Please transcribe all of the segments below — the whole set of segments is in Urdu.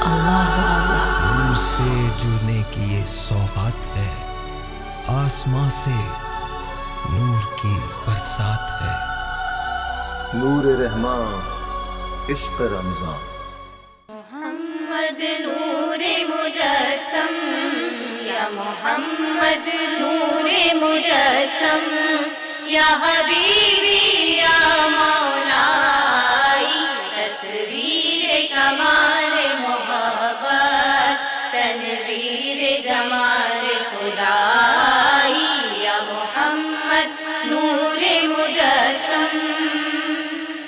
اللہ اللہ۔ نور سے جڑنے کی یہ سوغات ہے، آسماں سے نور کی برسات ہے۔ نور رحماں عشق رمضان۔ محمد نور مجسم، یا محمد نور مجسم، یا حبیبی یا مولائی، تصویر کمال محبت، تنویر جمال خدائی، یا محمد نور مجسم،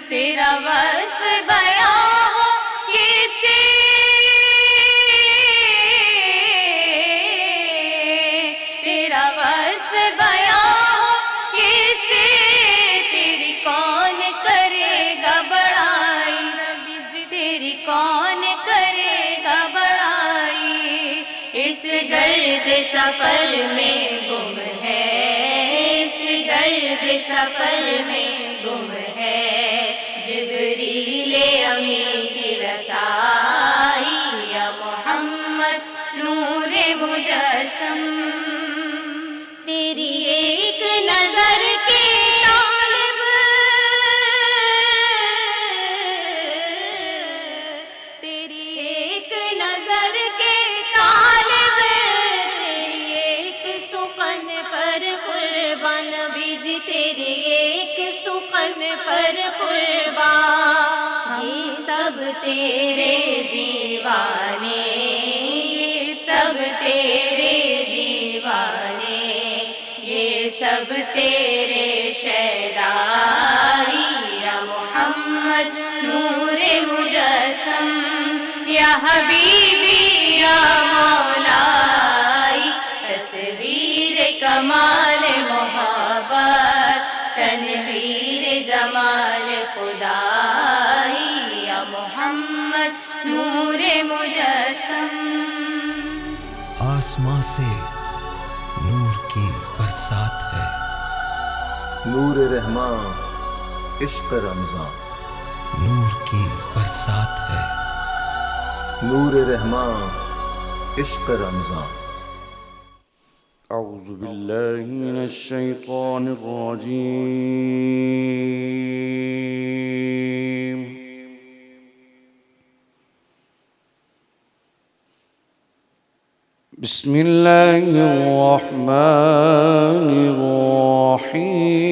تیرا وصف بیان ہو یہ سے، تیرا وصف بیان ہو یہ سے، تیری کون کرے گا بڑائی، تیری کون کرے گا بڑائی، اس گرد سفر میں گم ہے، اس گرد سفر میں گم ہے، جبریل امین کی رسائی، یا محمد نور مجسم، تیری ایک نظر کے طالب، تیری ایک نظر کے طالب، تیری ایک سخن پر قربان، بیج تیری ایک سخن پر قربان، یہ سب تیرے دیوانے، یہ سب تیرے دیوانے، یہ سب تیرے شیدائی، یا محمد نور مجسم، یا حبیبی یا مولائی، تصویر کمال محبت، تنویر جمال خدائی، یا محمد نور مجسم۔ آسماں سے نور کی برسات ہے۔ نور رحماں عشق رمضان۔ نور کی برسات ہے۔ نور رحماں عشق رمضان۔ اعوذ باللہ من الشیطان الرجیم، بسم اللہ الرحمن الرحیم،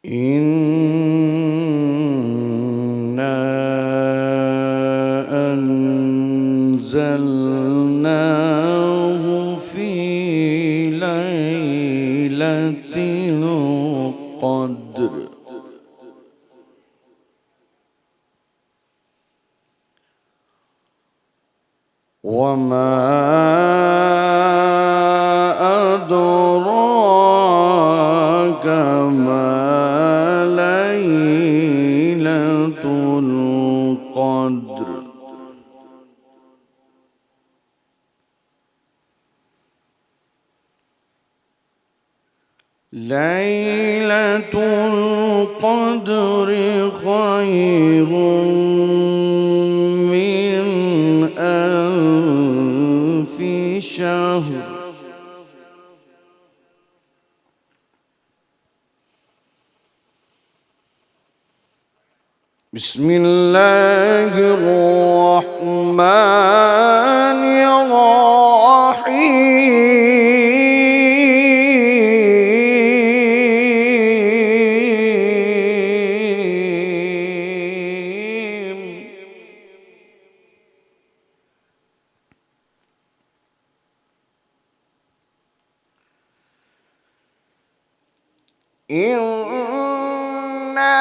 إنا أنزلناه في ليلة القدر، وما أدراك ما ليلة القدر، ليلة القدر خير من ألف شهر، بسم الله الرحمن الرحيم، إنا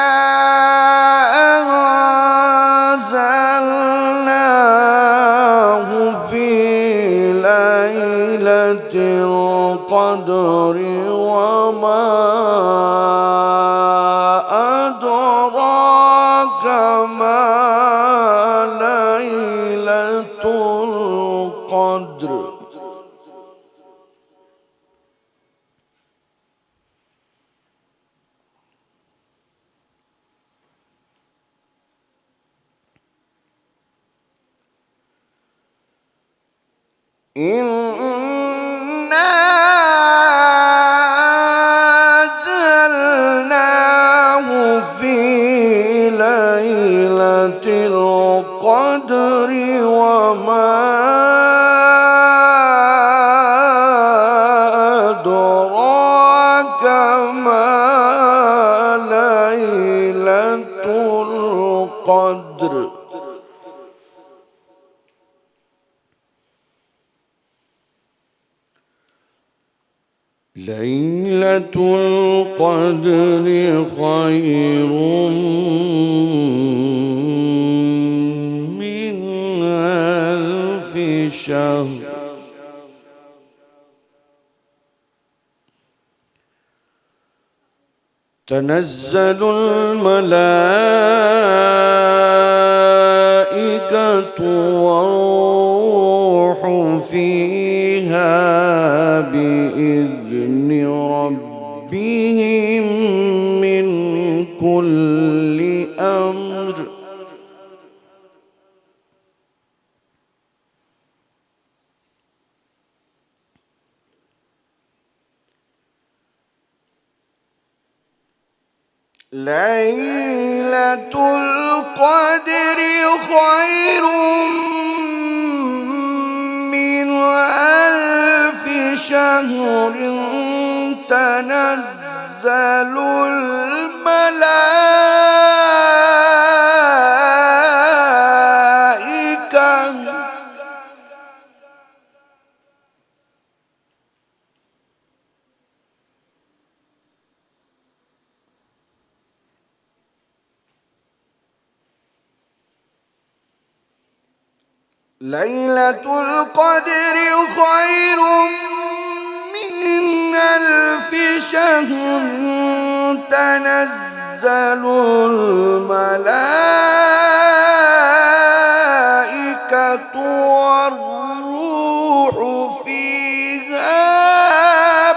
أنزلناه في ليلة القدر، وما أدراك ما ليلة ليلة القدر إنا أنزلناه في ليلة القدر وما أدراك ما ليلة القدر ليلة القدر خير من ألف شهر تنزل الملائكة والروح فيها بإذن ربهم من كل أمر ليلة القدر خير من ألف شهر تنزل الملائكة ليلة القدر خير من ألف شهر تنزل الملائكة والروح فيها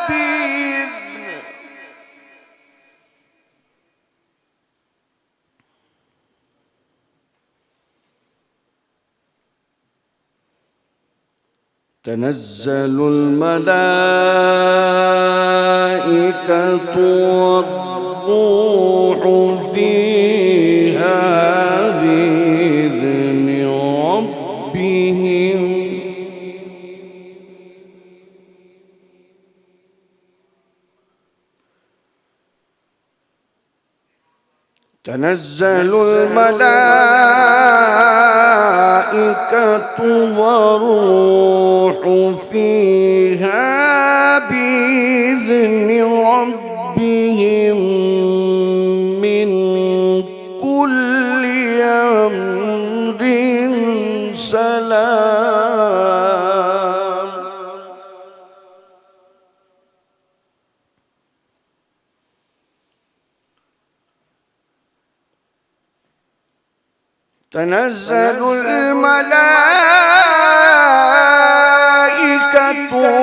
بإذن تنزل الملائكة والروح فيها بإذن ربهم تنزل الملائكة والروح فيها بإذن ربهم من كل أمر سلام تنزل الملائكة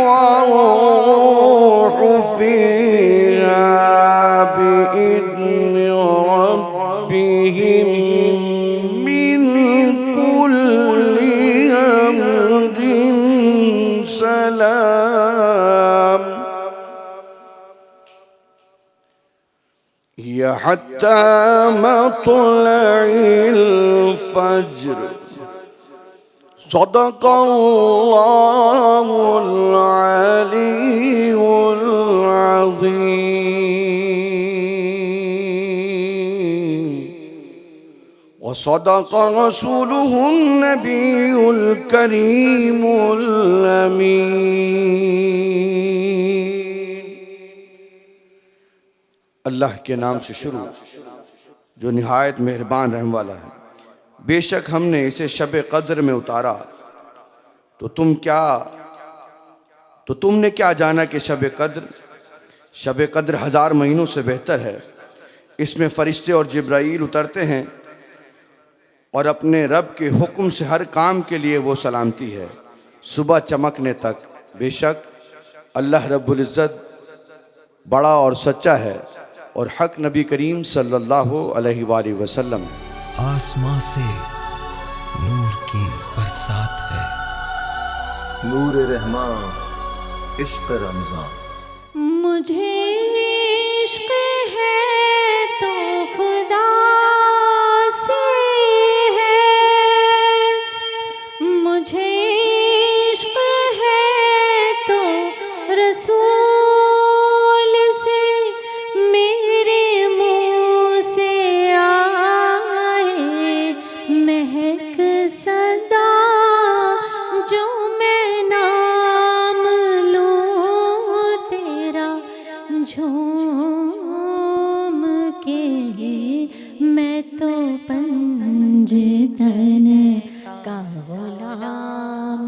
والروح فيها بإذن ربهم من كل أمر سلام هي حتى مطلع الفجر صدق الله العلي العظيم وصدق رسوله النبي الكريم الأمين اللہ کے نام سے شروع جو نہایت مہربان رحم والا ہے۔ بے شک ہم نے اسے شب قدر میں اتارا تو تم نے کیا جانا کہ شب قدر 1000 مہینوں سے بہتر ہے۔ اس میں فرشتے اور جبرائیل اترتے ہیں اور اپنے رب کے حکم سے ہر کام کے لیے وہ سلامتی ہے صبح چمکنے تک۔ بے شک اللہ رب العزت بڑا اور سچا ہے اور حق نبی کریم صلی اللہ علیہ وآلہ وسلم ہے۔ آسماں سے نور کی برسات ہے، نور رحماں عشق رمضان۔ مجھے عشق ہے تو خدا سے ہے، مجھے عشق ہے تو رسول سے، میرے منہ سے آئے مہک صدا، جو میں نام لوں تیرا جھوم کے، میں تو پنجتن کا غلام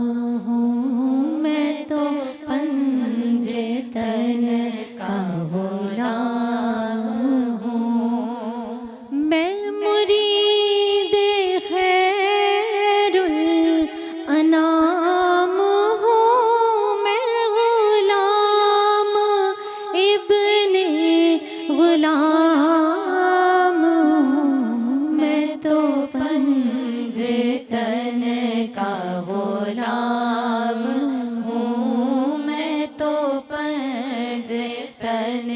ہوں، میں تو پنجتن کا غلام ہوں، میں مرید خیر الانام ہوں، میں غلام ابن غلام ہوں، میں تو پنجتن کا غلام ہوں، میں تو پنجتن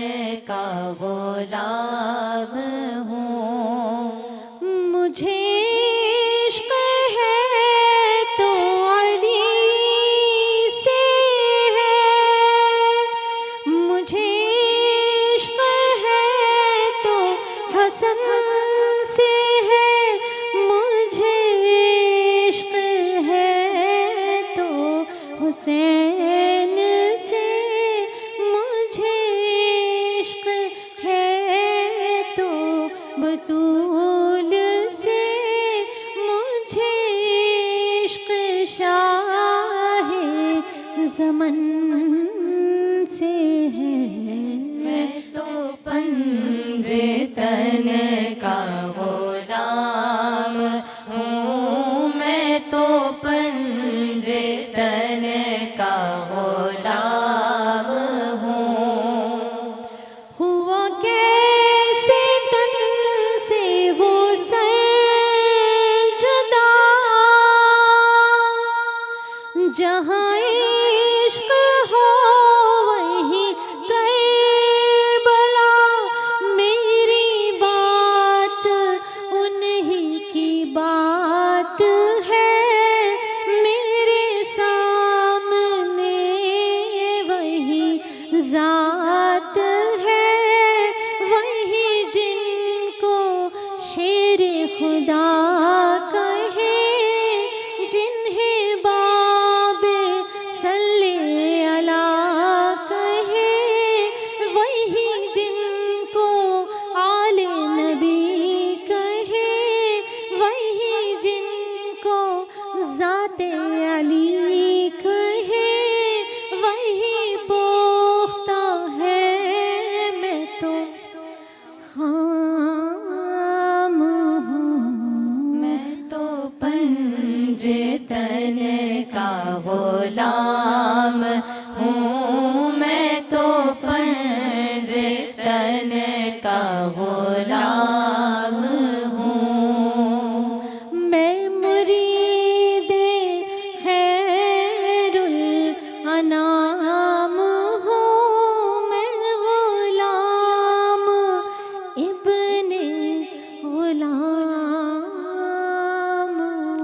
کا غلام ہوں، مجھے عشق ہے تو علی سے ہے، مجھے عشق ہے تو حسن سے ہے، مجھے عشق ہے تو حسین سے، مجھے عشق ہے تو بطول سے، مجھے عشق شاہ زمن سے ہے، میں تو پنجتن کا غلام ہوں، میں تو پنجتن کا غلام ہوں، ہوا کیسے تن سے وہ سر جدا، جہاں عشق ہو وہیں کربلا، میری بات انہی کی بات ہے، میرے سامنے وہی ذات ہے، وہی جن کو شیر خدا کہے، جنہیں باب صلی اللہ کہے، وہی جن کو آل نبی کہے، وہی جن کو ذات علی کہے، وہی پختہ ہے، میں تو خام ہوں، میں تو پنجتن کا غلام ہوں، میں تو پنجتن کا غلام ہوں، میں مرید خیر الانام ہوں، میں غلام ابن غلام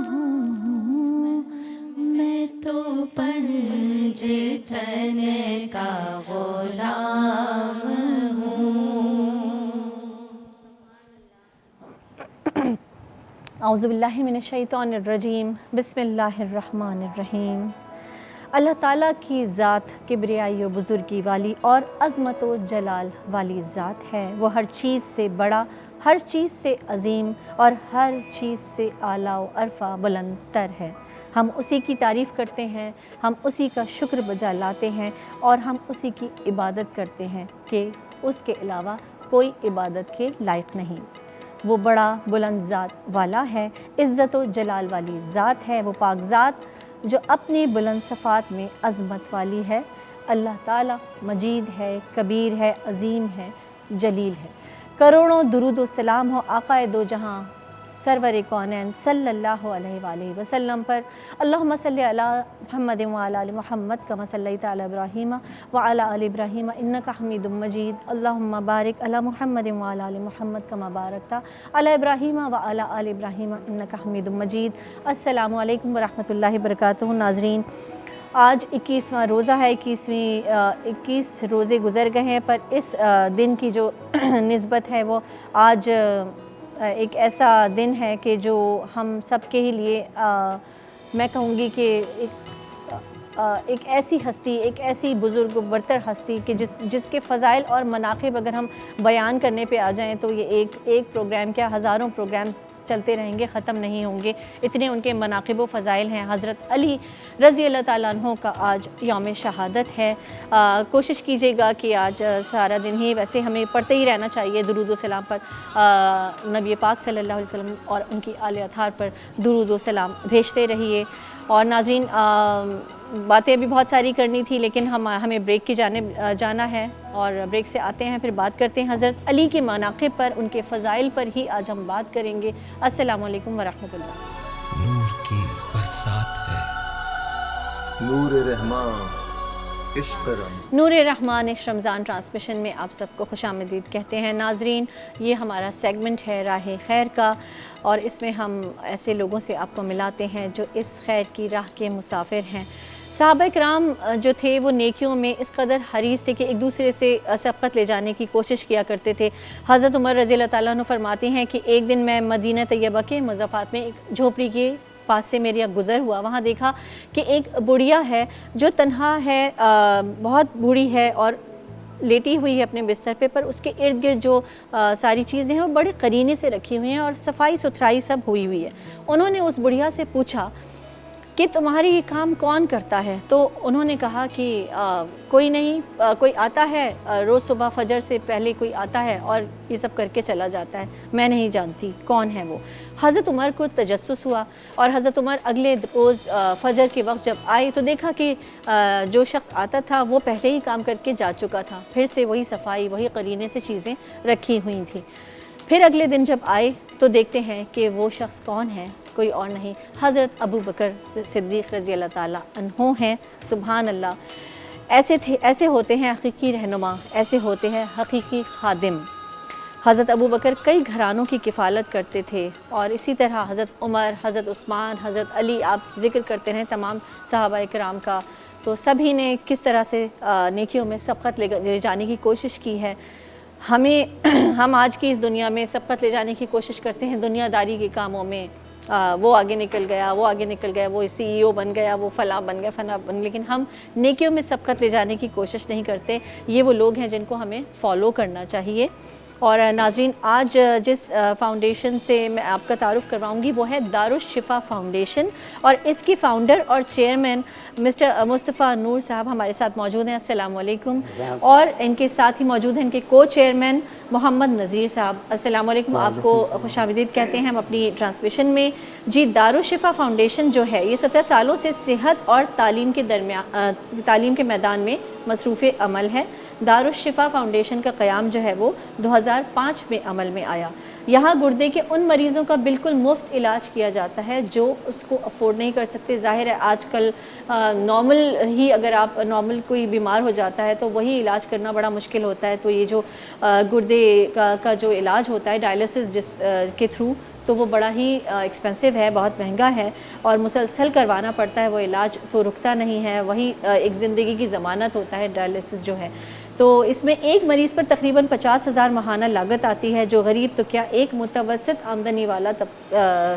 ہوں، میں تو پنجتن کا غلام ہوں۔ اعوذ باللہ من الشیطان الرجیم، بسم اللہ الرحمن الرحیم۔ اللہ تعالیٰ کی ذات کبریائی و بزرگی والی اور عظمت و جلال والی ذات ہے، وہ ہر چیز سے بڑا، ہر چیز سے عظیم اور ہر چیز سے اعلیٰ و عرفہ بلند تر ہے۔ ہم اسی کی تعریف کرتے ہیں، ہم اسی کا شکر بجا لاتے ہیں اور ہم اسی کی عبادت کرتے ہیں کہ اس کے علاوہ کوئی عبادت کے لائق نہیں۔ وہ بڑا بلند ذات والا ہے، عزت و جلال والی ذات ہے، وہ پاک ذات جو اپنی بلند صفات میں عظمت والی ہے۔ اللہ تعالیٰ مجید ہے، کبیر ہے، عظیم ہے، جلیل ہے۔ کروڑوں درود و سلام ہو آقائے دو جہاں سرور کونین صلی اللہ علیہ وآلہ وسلم پر۔ اللہم صلی علی محمد وعلی آل محمد کما صلیت علی ابراہیم وعلی آل ابراہیم انک حمید مجید۔ اللہم بارک علی محمد وعلی آل محمد کما بارکت علی ابراہیم وعلی آل ابراہیم انک حمید مجید۔ السلام علیکم ورحمۃ اللہ وبرکاتہ۔ ناظرین، آج 21واں روزہ ہے، 21 روزے گزر گئے ہیں، پر اس دن کی جو نسبت ہے وہ آج ایک ایسا دن ہے کہ جو ہم سب کے ہی لیے میں کہوں گی کہ ایک ایسی ہستی، ایک ایسی بزرگ برتر ہستی کہ جس کے فضائل اور مناقب اگر ہم بیان کرنے پہ آ جائیں تو یہ ایک پروگرام کیا ہزاروں پروگرامز چلتے رہیں گے، ختم نہیں ہوں گے، اتنے ان کے مناقب و فضائل ہیں۔ حضرت علی رضی اللہ تعالیٰ عنہ کا آج یوم شہادت ہے۔ کوشش کیجیے گا کہ آج سارا دن ہی ویسے ہمیں پڑھتے ہی رہنا چاہیے درود و سلام پر، نبی پاک صلی اللہ علیہ وسلم اور ان کی آل اطہار پر درود و سلام بھیجتے رہیے۔ اور ناظرین، باتیں بھی بہت ساری کرنی تھی لیکن ہمیں بریک کی جانب جانا ہے، اور بریک سے آتے ہیں پھر بات کرتے ہیں حضرت علی کے مناقب پر، ان کے فضائل پر ہی آج ہم بات کریں گے۔ السلام علیکم ورحمۃ اللہ۔ نور کی برسات ہے، نور رحمان عشق رمضان۔ نور رحمان عشق رمضان ٹرانسمیشن میں آپ سب کو خوش آمدید کہتے ہیں۔ ناظرین، یہ ہمارا سیگمنٹ ہے راہ خیر کا، اور اس میں ہم ایسے لوگوں سے آپ کو ملاتے ہیں جو اس خیر کی راہ کے مسافر ہیں۔ صحابہ کرام جو تھے وہ نیکیوں میں اس قدر حریص تھے کہ ایک دوسرے سے سبقت لے جانے کی کوشش کیا کرتے تھے۔ حضرت عمر رضی اللہ تعالیٰ عنہ فرماتے ہیں کہ ایک دن میں مدینہ طیبہ کے مضافات میں ایک جھوپڑی کے پاس سے میرا گزر ہوا، وہاں دیکھا کہ ایک بڑھیا ہے جو تنہا ہے، بہت بوڑھی ہے اور لیٹی ہوئی ہے اپنے بستر پہ، پر اس کے ارد گرد جو ساری چیزیں ہیں وہ بڑے قرینے سے رکھی ہوئی ہیں اور صفائی ستھرائی سب ہوئی ہوئی ہے۔ انہوں نے اس بڑھیا سے پوچھا کہ تمہاری یہ کام کون کرتا ہے؟ تو انہوں نے کہا کہ کوئی نہیں، کوئی آتا ہے روز صبح فجر سے پہلے کوئی آتا ہے اور یہ سب کر کے چلا جاتا ہے، میں نہیں جانتی کون ہے وہ۔ حضرت عمر کو تجسس ہوا اور حضرت عمر اگلے روز فجر کے وقت جب آئے تو دیکھا کہ جو شخص آتا تھا وہ پہلے ہی کام کر کے جا چکا تھا، پھر سے وہی صفائی، وہی قرینے سے چیزیں رکھی ہوئی تھیں۔ پھر اگلے دن جب آئے تو دیکھتے ہیں کہ وہ شخص کون ہے، کوئی اور نہیں، حضرت ابو بکر صدیق رضی اللہ تعالیٰ عنہ ہیں۔ سبحان اللہ، ایسے ہوتے ہیں حقیقی رہنما، ایسے ہوتے ہیں حقیقی خادم۔ حضرت ابو بکر کئی گھرانوں کی کفالت کرتے تھے، اور اسی طرح حضرت عمر، حضرت عثمان، حضرت علی، آپ ذکر کرتے ہیں تمام صحابہ کرام کا، تو سبھی نے کس طرح سے نیکیوں میں سبقت لے جانے کی کوشش کی ہے۔ ہم آج کی اس دنیا میں سبقت لے جانے کی کوشش کرتے ہیں دنیا داری کے کاموں میں، وہ آگے نکل گیا، وہ آگے نکل گیا، وہ CEO بن گیا، وہ فلاں بن گیا، فلاں بن گیا، لیکن ہم نیکیوں میں سبقت لے جانے کی کوشش نہیں کرتے۔ یہ وہ لوگ ہیں جن کو ہمیں فالو کرنا چاہیے۔ اور ناظرین، آج جس فاؤنڈیشن سے میں آپ کا تعارف کرواؤں گی وہ ہے دارالشفا فاؤنڈیشن، اور اس کی فاؤنڈر اور چیئرمین مسٹر مصطفیٰ نور صاحب ہمارے ساتھ موجود ہیں۔ السلام علیکم۔ اور ان کے ساتھ ہی موجود ہیں ان کے کو چیئرمین محمد نذیر صاحب۔ السلام علیکم، آپ کو خوش آمدید کہتے ہیں ہم اپنی ٹرانسمیشن میں۔ جی، دارالشفا فاؤنڈیشن جو ہے یہ 17 سالوں سے صحت اور تعلیم کے میدان میں مصروف عمل ہے۔ دارالشفا فاؤنڈیشن کا قیام جو ہے وہ 2005 میں عمل میں آیا۔ یہاں گردے کے ان مریضوں کا بالکل مفت علاج کیا جاتا ہے جو اس کو افورڈ نہیں کر سکتے۔ ظاہر ہے آج کل نارمل ہی اگر آپ نارمل کوئی بیمار ہو جاتا ہے تو وہی علاج کرنا بڑا مشکل ہوتا ہے، تو یہ جو گردے کا جو علاج ہوتا ہے ڈائلیسس جس کے تھرو، تو وہ بڑا ہی ایکسپینسو ہے، بہت مہنگا ہے، اور مسلسل کروانا پڑتا ہے، وہ علاج تو رکتا نہیں ہے، وہی ایک زندگی کی ضمانت ہوتا ہے ڈائلیسس جو ہے۔ تو اس میں ایک مریض پر تقریباً 50,000 ماہانہ لاگت آتی ہے، جو غریب تو کیا ایک متوسط آمدنی والا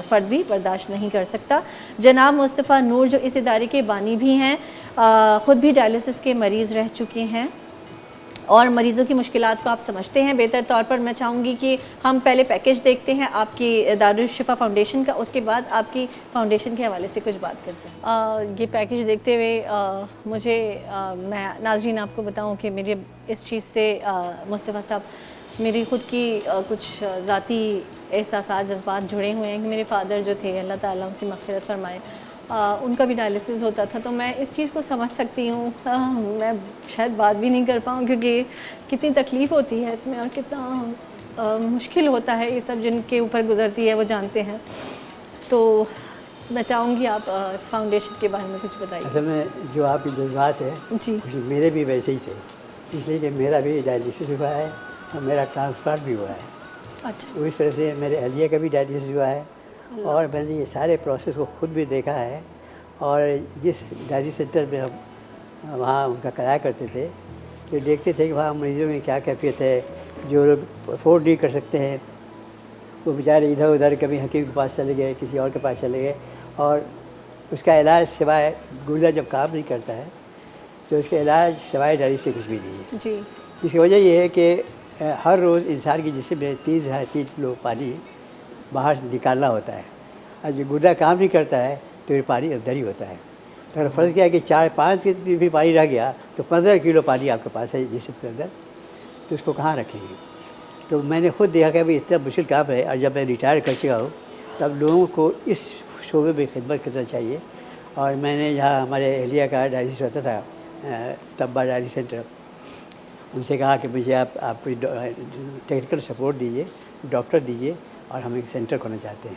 فرد بھی برداشت نہیں کر سکتا۔ جناب مصطفیٰ نور جو اس ادارے کے بانی بھی ہیں، خود بھی ڈائلیسس کے مریض رہ چکے ہیں اور مریضوں کی مشکلات کو آپ سمجھتے ہیں بہتر طور پر۔ میں چاہوں گی کہ ہم پہلے پیکیج دیکھتے ہیں آپ کی دارالشفا فاؤنڈیشن کا، اس کے بعد آپ کی فاؤنڈیشن کے حوالے سے کچھ بات کرتے ہیں۔ یہ پیکیج دیکھتے ہوئے میں ناظرین آپ کو بتاؤں کہ میری اس چیز سے مصطفیٰ صاحب میری خود کی کچھ ذاتی احساسات جذبات جڑے ہوئے ہیں کہ میرے فادر جو تھے اللہ تعالیٰ ان کی مغفرت فرمائے، ان کا بھی ڈائلسس ہوتا تھا، تو میں اس چیز کو سمجھ سکتی ہوں. میں شاید بات بھی نہیں کر پاؤں کیونکہ کتنی تکلیف ہوتی ہے اس میں اور کتنا مشکل ہوتا ہے، یہ سب جن کے اوپر گزرتی ہے وہ جانتے ہیں. تو میں چاہوں گی آپ فاؤنڈیشن کے بارے میں کچھ بتائیے. اصل میں جو آپ کی جذبات ہیں جی میرے بھی ویسے ہی تھے، اس لیے کہ میرا بھی ڈائلسس ہوا ہے اور میرا ٹرانسپلانٹ بھی ہوا ہے. اچھا. تو اس طرح سے میرے اہلیہ کا بھی ڈائلسس ہوا ہے اور میں نے یہ سارے پروسیس کو خود بھی دیکھا ہے. اور جس ڈائلسس سینٹر میں ہم وہاں ان کا کرایا کرتے تھے کہ دیکھتے تھے کہ وہاں مریضوں میں کیا کیفیت ہے، جو لوگ افورڈ نہیں کر سکتے ہیں وہ بیچارے ادھر ادھر کبھی حکیم کے پاس چلے گئے، کسی اور کے پاس چلے گئے، اور اس کا علاج سوائے گردہ جب کام نہیں کرتا ہے تو اس کا علاج سوائے ڈائلسس سے کچھ بھی نہیں ہے. جی. اس کی وجہ یہ ہے کہ ہر روز انسان کے جسم میں 3 کلو پانی باہر نکالنا ہوتا ہے، اور جو گردہ کام نہیں کرتا ہے تو یہ پانی اندر ہی ہوتا ہے. تو اگر فرض کیا کہ 4-5 بھی پانی رہ گیا تو 15 کلو پانی آپ کے پاس ہے جسم کے اندر، تو اس کو کہاں رکھیں گے؟ تو میں نے خود دیکھا کہ بھائی اتنا مشکل کام ہے، اور جب میں ریٹائر کر چکا ہوں تب لوگوں کو اس شعبے میں خدمت کرنا چاہیے. اور میں نے جہاں ہمارے اہلیہ کا ڈائلسس ہوتا تھا طبہ ڈائلسس سینٹر، ان سے کہا کہ مجھے آپ ٹیکنیکل سپورٹ دیجیے، ڈاکٹر دیجیے، اور ہم ایک سینٹر کھولنا چاہتے ہیں.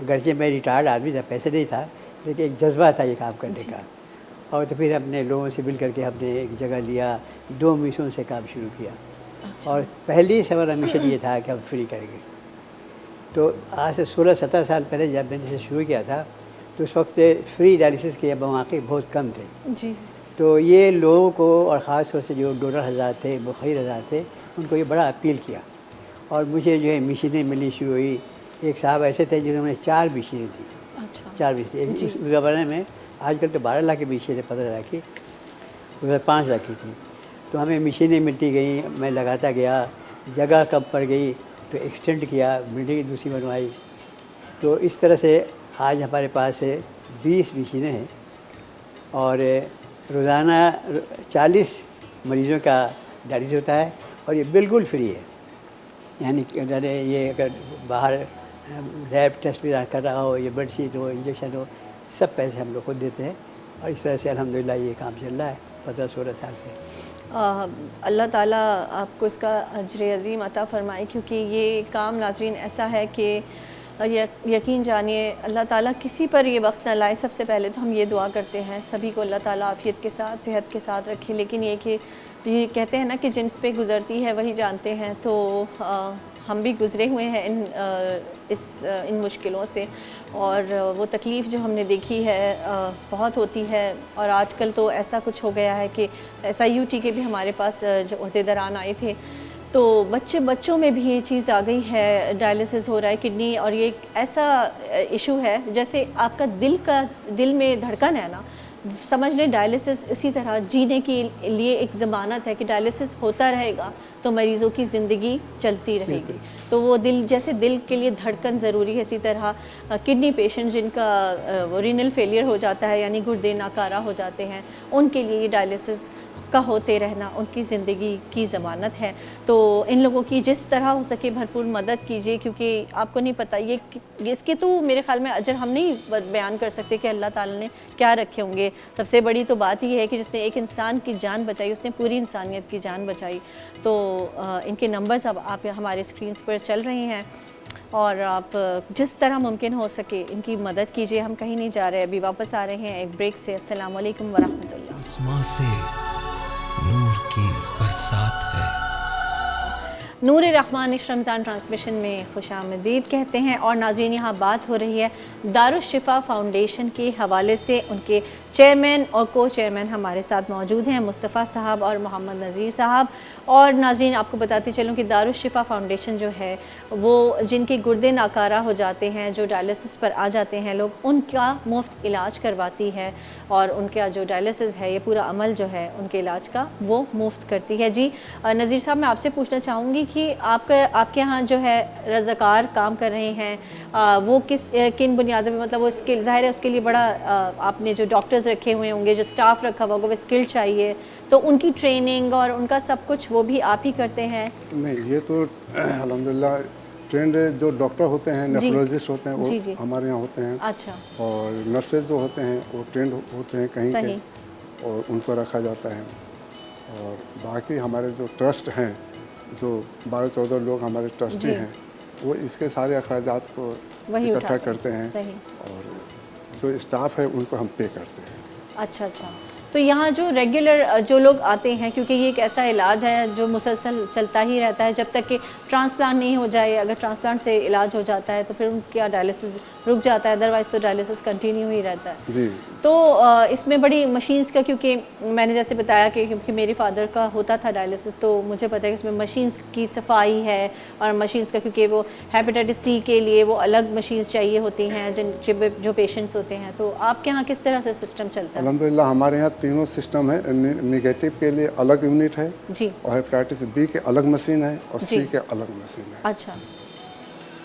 اگرچہ میں ریٹائرڈ آدمی تھا، پیسے نہیں تھا، لیکن ایک جذبہ تھا یہ کام کرنے کا. اور تو پھر اپنے لوگوں سے مل کر کے ہم نے ایک جگہ لیا، 2 مشنوں سے کام شروع کیا. اور پہلی ہمارا مشن یہ تھا کہ ہم فری کریں گے. تو آج سے 16-17 سال پہلے جب میں نے اسے شروع کیا تھا تو اس وقت فری ڈائلسس کے مواقع بہت کم تھے. جی. تو یہ لوگوں کو، اور خاص طور سے جو ڈونر حضرات تھے، مخیر حضرات تھے، ان کو یہ بڑا اپیل کیا. اور مجھے جو ہے مشینیں ملنی شروع ہوئی. ایک صاحب ایسے تھے جنہوں نے 4 مشینیں تھیں. اچھا. 4 مشینیں اس زمانے میں. آج کل تو 12 لاکھ کی مشینیں، 15 لاکھ کی، ادھر 5 لاکھ کی تھیں. تو ہمیں مشینیں ملتی گئیں، میں لگاتا گیا. جگہ کم پڑ گئی تو ایکسٹینڈ کیا، بلڈنگ دوسری بنوائی. تو اس طرح سے آج ہمارے پاس 20 مشینیں ہیں اور روزانہ 40 مریضوں کا ڈائلسس ہوتا ہے، اور یہ بالکل فری ہے. یعنی یہ اگر باہر لیب ٹیسٹ بھی کر رہا ہو، یہ بیڈ شیٹ ہو، انجیکشن ہو، سب پیسے ہم لوگ خود دیتے ہیں. اور اس طرح سے الحمدللہ یہ کام چل رہا ہے 15-16 سال سے. اللہ تعالیٰ آپ کو اس کا اجر عظیم عطا فرمائے، کیونکہ یہ کام ناظرین ایسا ہے کہ یقین جانیے اللہ تعالیٰ کسی پر یہ وقت نہ لائے. سب سے پہلے تو ہم یہ دعا کرتے ہیں سبھی کو اللہ تعالیٰ عافیت کے ساتھ، صحت کے ساتھ رکھے. لیکن یہ کہ یہ کہتے ہیں نا کہ جن پہ گزرتی ہے وہی جانتے ہیں. تو ہم بھی گزرے ہوئے ہیں ان مشکلوں سے، اور وہ تکلیف جو ہم نے دیکھی ہے بہت ہوتی ہے. اور آج کل تو ایسا کچھ ہو گیا ہے کہ SIUT کے بھی ہمارے پاس جو عہدیداران آئے تھے تو بچوں میں بھی یہ چیز آ گئی ہے، ڈائلسس ہو رہا ہے کڈنی. اور یہ ایک ایسا ایشو ہے جیسے آپ کا دل میں دھڑکن ہے نا، سمجھ لیں ڈائلسس اسی طرح جینے کے لیے ایک ضمانت ہے کہ ڈائلسس ہوتا رہے گا تو مریضوں کی زندگی چلتی رہے گی. تو وہ جیسے دل کے لیے دھڑکن ضروری ہے، اسی طرح کڈنی پیشنٹ جن کا رینل فیلئر ہو جاتا ہے، یعنی گردے ناکارہ ہو جاتے ہیں، ان کے لیے یہ ڈائلسس کا ہوتے رہنا ان کی زندگی کی ضمانت ہے. تو ان لوگوں کی جس طرح ہو سکے بھرپور مدد کیجیے، کیونکہ آپ کو نہیں پتہ یہ اس کے تو میرے خیال میں اجر ہم نہیں بیان کر سکتے کہ اللہ تعالیٰ نے کیا رکھے ہوں گے. سب سے بڑی تو بات یہ ہے کہ جس نے ایک انسان کی جان بچائی اس نے پوری انسانیت کی جان بچائی. تو ان کے نمبرز اب آپ ہمارے اسکرینز پر چل رہے ہیں، اور آپ جس طرح ممکن ہو سکے ان کی مدد کیجیے. ہم کہیں نہیں جا رہے، ابھی واپس آ رہے ہیں ایک بریک سے. السلام علیکم ورحمۃ اللہ. آسمان سے نور کی برسات ہے. نور رحمان اس رمضان ٹرانسمیشن میں خوش آمدید کہتے ہیں. اور ناظرین یہاں بات ہو رہی ہے دارالشفا فاؤنڈیشن کے حوالے سے. ان کے چیئرمین اور کو چیئرمین ہمارے ساتھ موجود ہیں، مصطفیٰ صاحب اور محمد نذیر صاحب. اور ناظرین آپ کو بتاتے چلوں کہ دارالشفا فاؤنڈیشن جو ہے وہ جن کے گردے ناکارہ ہو جاتے ہیں، جو ڈائلسس پر آ جاتے ہیں لوگ، ان کا مفت علاج کرواتی ہے. اور ان کا جو ڈائلسس ہے، یہ پورا عمل جو ہے ان کے علاج کا وہ مفت کرتی ہے. جی نذیر صاحب، میں آپ سے پوچھنا چاہوں گی کہ آپ کے یہاں جو ہے رضاکار کام کر رہے ہیں، وہ کن بنیادوں پہ، مطلب وہ ظاہر ہے اس کے لیے بڑا آپ نے جو ڈاکٹرز رکھے ہوئے ہوں گے, جو اسٹاف رکھا ہوا ہوگا وہ اسکل چاہیے, تو ان کی ٹریننگ اور ان کا سب کچھ وہ بھی آپ ہی کرتے ہیں؟ نہیں, یہ تو الحمدللہ ٹرینڈ جو ڈاکٹر ہوتے ہیں, نیفرولوجسٹ ہوتے ہیں, وہ ہمارے یہاں ہوتے ہیں. اچھا. اور نرسز جو ہوتے ہیں وہ ٹرینڈ ہوتے ہیں کہیں کے, اور ان کو رکھا جاتا ہے. اور باقی ہمارے جو ٹرسٹ ہیں, جو 12-14 لوگ ہمارے ٹرسٹی ہیں, وہ اس کے سارے اخراجات کو اکٹھا کرتے ہیں, اور جو اسٹاف ہے ان کو ہم پے کرتے ہیں. اچھا اچھا. تو یہاں جو ریگولر جو لوگ آتے ہیں, کیونکہ یہ ایک ایسا علاج ہے جو مسلسل چلتا ہی رہتا ہے جب تک کہ ٹرانسپلانٹ نہیں ہو جائے. اگر ٹرانسپلانٹ سے علاج ہو جاتا ہے تو پھر ان کا ڈائلیسس رک جاتا ہے, ادروائز تو ڈائلیسس کنٹینیو ہی رہتا ہے. جی. تو اس میں بڑی مشینز کا, کیونکہ میں نے جیسے بتایا کہ کیونکہ میرے فادر کا ہوتا تھا ڈائلیسس, تو مجھے پتہ ہے کہ اس میں مشینز کی صفائی ہے, اور مشینز کا کیونکہ وہ ہیپیٹائٹس سی کے لیے وہ الگ مشینز چاہیے ہوتی ہیں جو پیشنٹس ہوتے ہیں. تو آپ کے یہاں کس طرح سے سسٹم چلتا ہے؟ الحمدللہ ہمارے یہاں تینوں سسٹم ہے. نگیٹو کے لیے الگ یونٹ ہے, جی, اور ہیپیٹائٹس بی کے الگ مشین ہے, اور سی کے الگ مشین ہے. اچھا.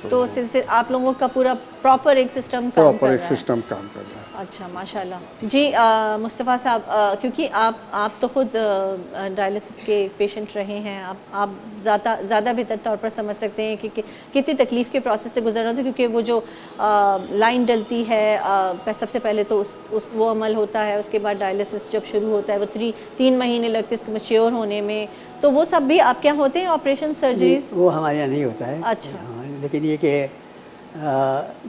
تو آپ لوگوں کا پورا پراپر ایک سسٹم کام کر رہا ہے. سسٹم کام کر رہا ہے. اچھا, ماشاءاللہ. جی مصطفیٰ صاحب, کیونکہ آپ تو خود ڈائلیسس کے پیشنٹ رہے ہیں, آپ زیادہ بہتر طور پر سمجھ سکتے ہیں کہ کتنی تکلیف کے پروسیس سے گزرنا تھا, کیونکہ وہ جو لائن ڈلتی ہے سب سے پہلے تو وہ عمل ہوتا ہے, اس کے بعد ڈائلیسس جب شروع ہوتا ہے وہ 3 مہینے لگتے ہیں اس کو میچیور ہونے میں. تو وہ سب بھی آپ کے یہاں ہوتے ہیں آپریشن سرجریز؟ وہ ہمارے یہاں نہیں ہوتا ہے. اچھا. لیکن یہ کہ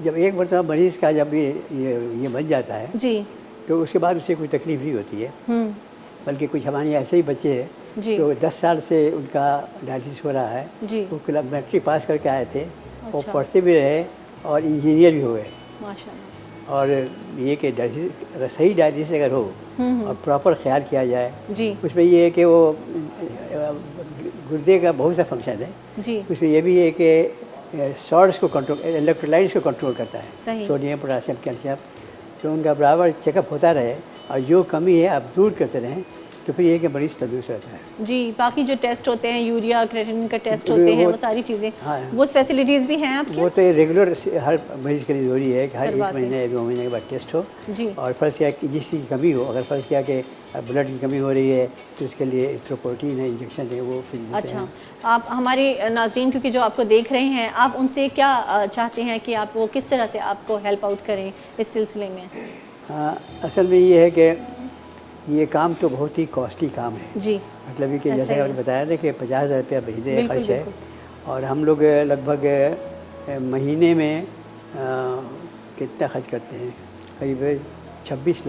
جب ایک مرتبہ مریض کا جب یہ بن جاتا ہے, جی, تو اس کے بعد اسے کوئی تکلیف نہیں ہوتی ہے. بلکہ کچھ ہمارے ایسے ہی بچے ہیں جو 10 سال سے ان کا ڈائلیسس ہو رہا ہے. وہ میٹرک پاس کر کے آئے تھے, وہ پڑھتے بھی رہے اور انجینئر بھی ہوئے. ماشاءاللہ. اور یہ کہ صحیح ڈائلیسس اگر ہو اور پراپر خیال کیا جائے, اس میں یہ ہے کہ وہ گردے کا بہت سا فنکشن ہے. اس میں یہ بھی ہے کہ سالٹس کو کنٹرول, الیکٹرولائٹس کو کنٹرول کرتا ہے, سوڈیم, پوٹاشیم, کیلشیم. تو ان کا برابر چیک اپ ہوتا رہے, اور جو کمی ہے آپ دور کرتے رہیں, تو پھر یہ کہ مریض تندرست رہتا ہے. جی. باقی جو ٹیسٹ ہوتے ہیں, یوریا, کریٹنن کا ٹیسٹ ہوتے ہیں, وہ ساری چیزیں, وہ فیسلٹیز بھی ہیں آپ کے؟ وہ تو ریگولر ہر مریض کے لیے ضروری ہے کہ ہر 1 مہینے 2 مہینے کے بعد ٹیسٹ ہو. اور فرض کیا کہ جس چیز کی کمی ہو, اگر فرض کیا کہ بلڈ کی کمی ہو رہی ہے تو اس کے لیے ایریتھروپوئٹن ہے, انجیکشن ہے, وہ پھر. اچھا. آپ ہمارے ناظرین کیونکہ جو آپ کو دیکھ رہے ہیں, آپ ان سے کیا چاہتے ہیں کہ آپ وہ کس طرح سے آپ کو ہیلپ آؤٹ کریں اس سلسلے میں؟ اصل میں یہ ہے کہ یہ کام تو بہت ہی کاسٹلی کام ہے. جی. مطلب یہ کہ جیسے آپ نے بتایا تھا کہ 50,000 روپیہ مہینے خرچ ہے, اور ہم لوگ لگ بھگ مہینے میں کتنا خرچ کرتے ہیں, قریب 30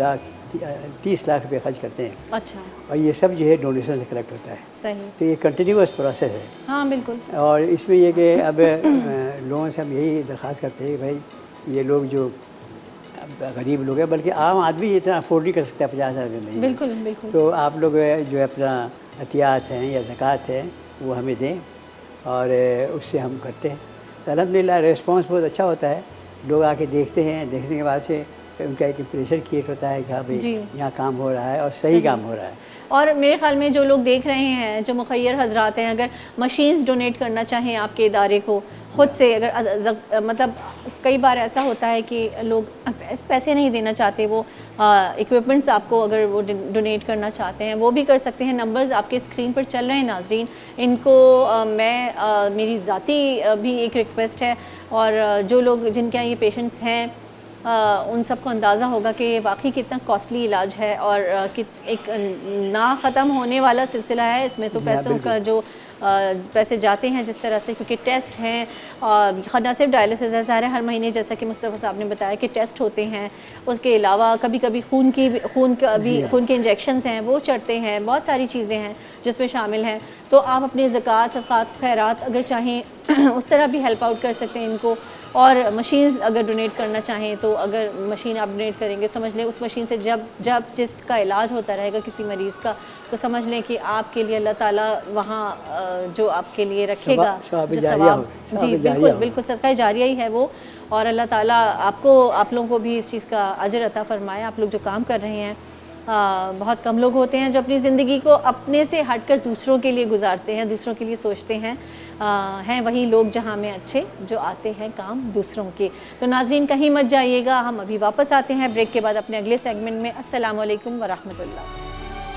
لاکھ روپے خرچ کرتے ہیں. اچھا. اور یہ سب جو ہے ڈونیشن سے کلیکٹ ہوتا ہے. صحیح. تو یہ کنٹینیوس پروسیس ہے. ہاں بالکل. اور اس میں یہ کہ اب لوگوں سے ہم یہی درخواست کرتے ہیں کہ بھائی یہ لوگ جو غریب لوگ ہیں, بلکہ عام آدمی اتنا افورڈ نہیں کر سکتا 50,000 روپے مہینے. بالکل بالکل. تو آپ لوگ جو اپنا عطیات ہیں یا زکوٰۃ ہے وہ ہمیں دیں, اور اس سے ہم کرتے ہیں. تو الحمدللہ ریسپانس بہت اچھا ہوتا ہے. لوگ آ کے دیکھتے ہیں, دیکھنے کے بعد سے ان کا ایک امپریشن کریٹ ہوتا ہے کہ ہاں بھائی یہاں کام ہو رہا ہے اور صحیح کام ہو رہا ہے. اور میرے خیال میں جو لوگ دیکھ رہے ہیں, جو مخیر حضرات ہیں, اگر مشینز ڈونیٹ کرنا چاہیں آپ کے ادارے کو خود سے, اگر مطلب کئی بار ایسا ہوتا ہے کہ لوگ پیسے نہیں دینا چاہتے, وہ ایکوپمنٹس آپ کو اگر وہ ڈونیٹ کرنا چاہتے ہیں وہ بھی کر سکتے ہیں. نمبرز آپ کے اسکرین پر چل رہے ہیں ناظرین, ان کو میں میری ذاتی بھی ایک ریکویسٹ ہے, اور جو لوگ جن کے یہ پیشنٹس ہیں ان سب کو اندازہ ہوگا کہ واقعی کتنا کاسٹلی علاج ہے, اور ایک نا ختم ہونے والا سلسلہ ہے. اس میں تو پیسوں کا جو پیسے جاتے ہیں جس طرح سے, کیونکہ ٹیسٹ ہیں, نہ صرف ڈائلیسس ہے, ظاہر ہے ہر مہینے جیسا کہ مصطفیٰ صاحب نے بتایا کہ ٹیسٹ ہوتے ہیں, اس کے علاوہ کبھی کبھی خون کے انجیکشنز ہیں وہ چڑھتے ہیں, بہت ساری چیزیں ہیں جس میں شامل ہیں. تو آپ اپنے زکوٰۃ, صدقات, خیرات اگر چاہیں اس طرح بھی ہیلپ آؤٹ کر سکتے ہیں ان کو. اور مشینز اگر ڈونیٹ کرنا چاہیں تو اگر مشین آپ ڈونیٹ کریں گے, سمجھ لیں اس مشین سے جب جس کا علاج ہوتا رہے گا کسی مریض کا, تو سمجھ لیں کہ آپ کے لیے اللہ تعالیٰ وہاں جو آپ کے لیے رکھے گا جو ثواب, جی بالکل بالکل صدقہ جاریہ ہی ہے وہ. اور اللہ تعالیٰ آپ لوگوں کو بھی اس چیز کا اجر عطا فرمائے. آپ لوگ جو کام کر رہے ہیں, بہت کم لوگ ہوتے ہیں جو اپنی زندگی کو اپنے سے ہٹ کر دوسروں کے لیے گزارتے ہیں, دوسروں کے لیے سوچتے ہیں. ہیں وہی لوگ جہاں میں اچھے جو آتے ہیں کام دوسروں کے. تو ناظرین کہیں مت جائیے گا, ہم ابھی واپس آتے ہیں بریک کے بعد اپنے اگلے سیگمنٹ میں. السلام علیکم ورحمۃ اللہ.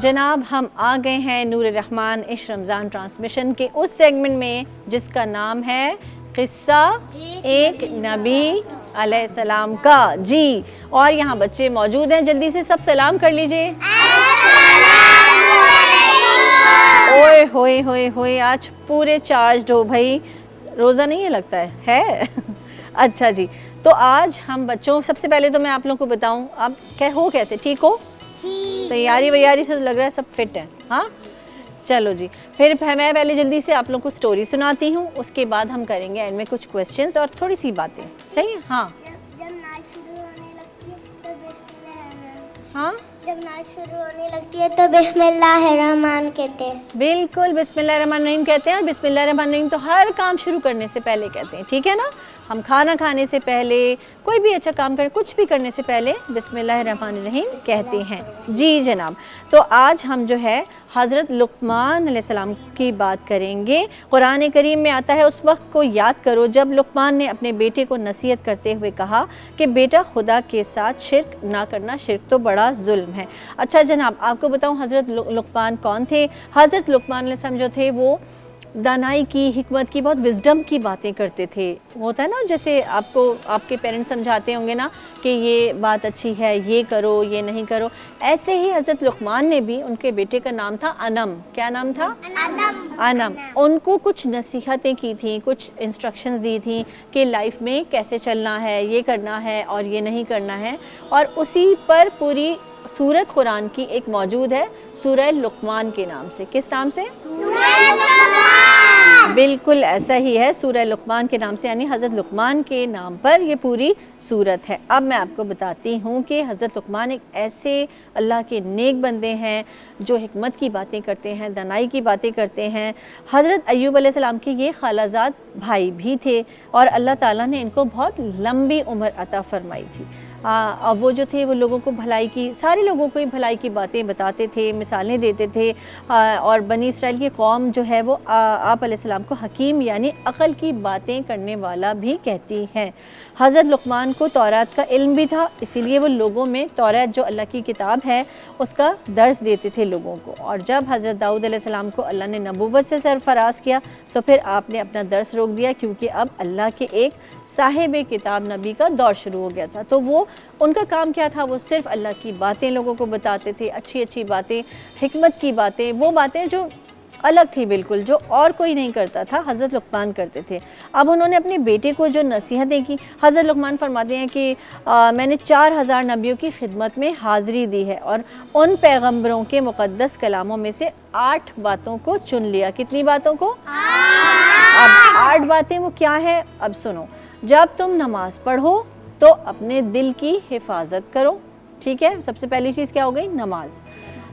جناب ہم آ گئے ہیں نور رحمان عشق رمضان ٹرانسمیشن کے اس سیگمنٹ میں جس کا نام ہے قصہ ایک نبی علیہ السلام کا. جی, اور یہاں بچے موجود ہیں, جلدی سے سب سلام کر لیجئے. اوئے ہوئے ہوئے ہوئے, آج پورے چارجڈ ہو بھائی, روزہ نہیں ہے لگتا ہے اچھا جی, تو آج ہم بچوں, سب سے پہلے تو میں آپ لوگوں کو بتاؤں آپ ہو کیسے, ٹھیک ہو؟ تیاری ویاری سے لگ رہا ہے سب فٹ ہے. ہاں چلو جی, پھر میں پہلے جلدی سے آپ لوگوں کو سٹوری سناتی ہوں, اس کے بعد ہم کریں گے اینڈ میں کچھ کویسچنز اور تھوڑی سی باتیں. صحیح ہے؟ ہاں ہاں, جب نعت شروع ہونے لگتی ہے تو بسم اللہ الرحمن کہتے ہیں. بالکل بسم اللہ الرحمن الرحیم کہتے ہیں, اور بسم اللہ الرحمن الرحیم تو ہر کام شروع کرنے سے پہلے کہتے ہیں, ٹھیک ہے نا. ہم کھانا کھانے سے پہلے, کوئی بھی اچھا کام کریں, کچھ بھی کرنے سے پہلے بسم اللہ الرحمن الرحیم کہتے ہیں. جی جناب, تو آج ہم جو ہے حضرت لقمان علیہ السلام کی بات کریں گے. قرآن کریم میں آتا ہے, اس وقت کو یاد کرو جب لقمان نے اپنے بیٹے کو نصیحت کرتے ہوئے کہا کہ بیٹا خدا کے ساتھ شرک نہ کرنا, شرک تو بڑا ظلم ہے. اچھا جناب, آپ کو بتاؤں حضرت لقمان کون تھے. حضرت لقمان علیہ السلام جو تھے وہ دانائی کی, حکمت کی, بہت وزڈم کی باتیں کرتے تھے. ہوتا ہے نا جیسے آپ کو آپ کے پیرنٹس سمجھاتے ہوں گے نا کہ یہ بات اچھی ہے, یہ کرو, یہ نہیں کرو, ایسے ہی حضرت لقمان نے بھی, ان کے بیٹے کا نام تھا انم. کیا نام تھا؟ انم. ان کو کچھ نصیحتیں کی تھیں, کچھ انسٹرکشنز دی تھیں کہ لائف میں کیسے چلنا ہے, یہ کرنا ہے اور یہ نہیں کرنا ہے. اور اسی پر پوری سورت قرآن کی ایک موجود ہے, سورہ لقمان کے نام سے. کس نام سے؟ بالکل ایسا ہی ہے, سورہ لقمان کے نام سے, یعنی حضرت لقمان کے نام پر یہ پوری سورت ہے. اب میں آپ کو بتاتی ہوں کہ حضرت لقمان ایک ایسے اللہ کے نیک بندے ہیں جو حکمت کی باتیں کرتے ہیں, دانائی کی باتیں کرتے ہیں. حضرت ایوب علیہ السلام کے یہ خالہ زاد بھائی بھی تھے, اور اللہ تعالیٰ نے ان کو بہت لمبی عمر عطا فرمائی تھی. وہ جو تھے وہ لوگوں کو بھلائی کی, سارے لوگوں کو بھلائی کی باتیں بتاتے تھے, مثالیں دیتے تھے. اور بنی اسرائیل کی قوم جو ہے وہ آپ علیہ السلام کو حکیم یعنی عقل کی باتیں کرنے والا بھی کہتی ہیں. حضرت لقمان کو تورات کا علم بھی تھا, اسی لیے وہ لوگوں میں تورات جو اللہ کی کتاب ہے اس کا درس دیتے تھے لوگوں کو. اور جب حضرت داؤد علیہ السلام کو اللہ نے نبوت سے سرفراز کیا تو پھر آپ نے اپنا درس روک دیا, کیونکہ اب اللہ کے ایک صاحب کتاب نبی کا دور شروع ہو گیا تھا. تو وہ ان کا کام کیا تھا, وہ صرف اللہ کی باتیں لوگوں کو بتاتے تھے, اچھی اچھی باتیں, حکمت کی باتیں, وہ باتیں جو الگ تھی بالکل, جو اور کوئی نہیں کرتا تھا, حضرت لقمان کرتے تھے. اب انہوں نے اپنے بیٹے کو جو نصیحتیں کی, حضرت لقمان فرماتے ہیں کہ میں نے 4000 نبیوں کی خدمت میں حاضری دی ہے اور ان پیغمبروں کے مقدس کلاموں میں سے 8 باتوں کو چن لیا. کتنی باتوں کو؟ اب 8 باتیں وہ کیا ہے, اب سنو. جب تم نماز پڑھو تو اپنے دل کی حفاظت کرو, ٹھیک ہے, سب سے پہلی چیز کیا ہو گئی؟ نماز.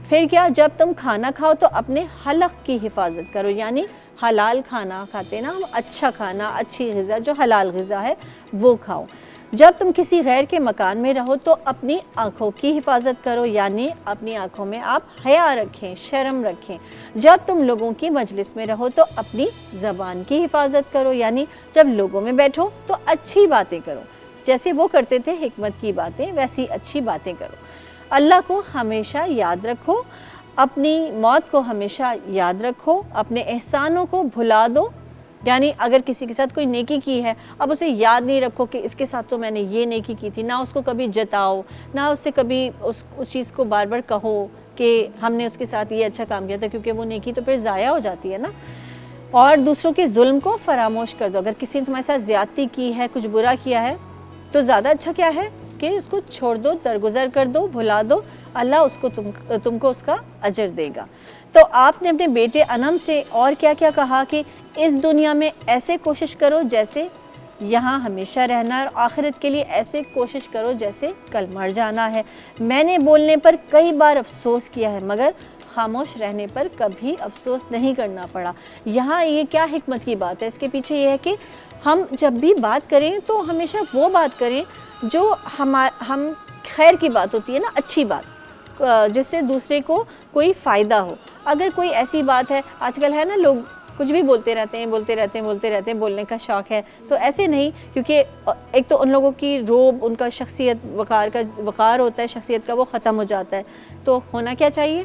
پھر کیا, جب تم کھانا کھاؤ تو اپنے حلق کی حفاظت کرو, یعنی حلال کھانا کھاتے نا ہم, اچھا کھانا, اچھی غذا جو حلال غذا ہے وہ کھاؤ. جب تم کسی غیر کے مکان میں رہو تو اپنی آنکھوں کی حفاظت کرو, یعنی اپنی آنکھوں میں آپ حیا رکھیں, شرم رکھیں. جب تم لوگوں کی مجلس میں رہو تو اپنی زبان کی حفاظت کرو, یعنی جب لوگوں میں بیٹھو تو اچھی باتیں کرو, جیسے وہ کرتے تھے حکمت کی باتیں ویسی اچھی باتیں کرو. اللہ کو ہمیشہ یاد رکھو, اپنی موت کو ہمیشہ یاد رکھو, اپنے احسانوں کو بھلا دو, یعنی اگر کسی کے ساتھ کوئی نیکی کی ہے اب اسے یاد نہیں رکھو کہ اس کے ساتھ تو میں نے یہ نیکی کی تھی, نہ اس کو کبھی جتاؤ, نہ اس سے کبھی اس چیز کو بار بار کہو کہ ہم نے اس کے ساتھ یہ اچھا کام کیا تھا, کیونکہ وہ نیکی تو پھر ضائع ہو جاتی ہے نا. اور دوسروں کے ظلم کو فراموش کر دو. اگر کسی نے تمہارے ساتھ زیادتی کی ہے, کچھ برا کیا ہے, تو زیادہ اچھا کیا ہے کہ اس کو چھوڑ دو, درگزر کر دو, بھلا دو, اللہ اس کو تم کو اس کا اجر دے گا. تو آپ نے اپنے بیٹے انم سے اور کیا کیا کہا کہ اس دنیا میں ایسے کوشش کرو جیسے یہاں ہمیشہ رہنا ہے, اور آخرت کے لیے ایسے کوشش کرو جیسے کل مر جانا ہے. میں نے بولنے پر کئی بار افسوس کیا ہے مگر خاموش رہنے پر کبھی افسوس نہیں کرنا پڑا. یہاں یہ کیا حکمت کی بات ہے, اس کے پیچھے یہ ہے کہ ہم جب بھی بات کریں تو ہمیشہ وہ بات کریں جو ہم خیر کی بات ہوتی ہے نا, اچھی بات, جس سے دوسرے کو کوئی فائدہ ہو. اگر کوئی ایسی بات ہے, آج کل ہے نا لوگ کچھ بھی بولتے رہتے ہیں, بولنے کا شوق ہے, تو ایسے نہیں, کیونکہ ایک تو ان لوگوں کی روب, ان کا شخصیت وقار ہوتا ہے, شخصیت کا وہ ختم ہو جاتا ہے. تو ہونا کیا چاہیے؟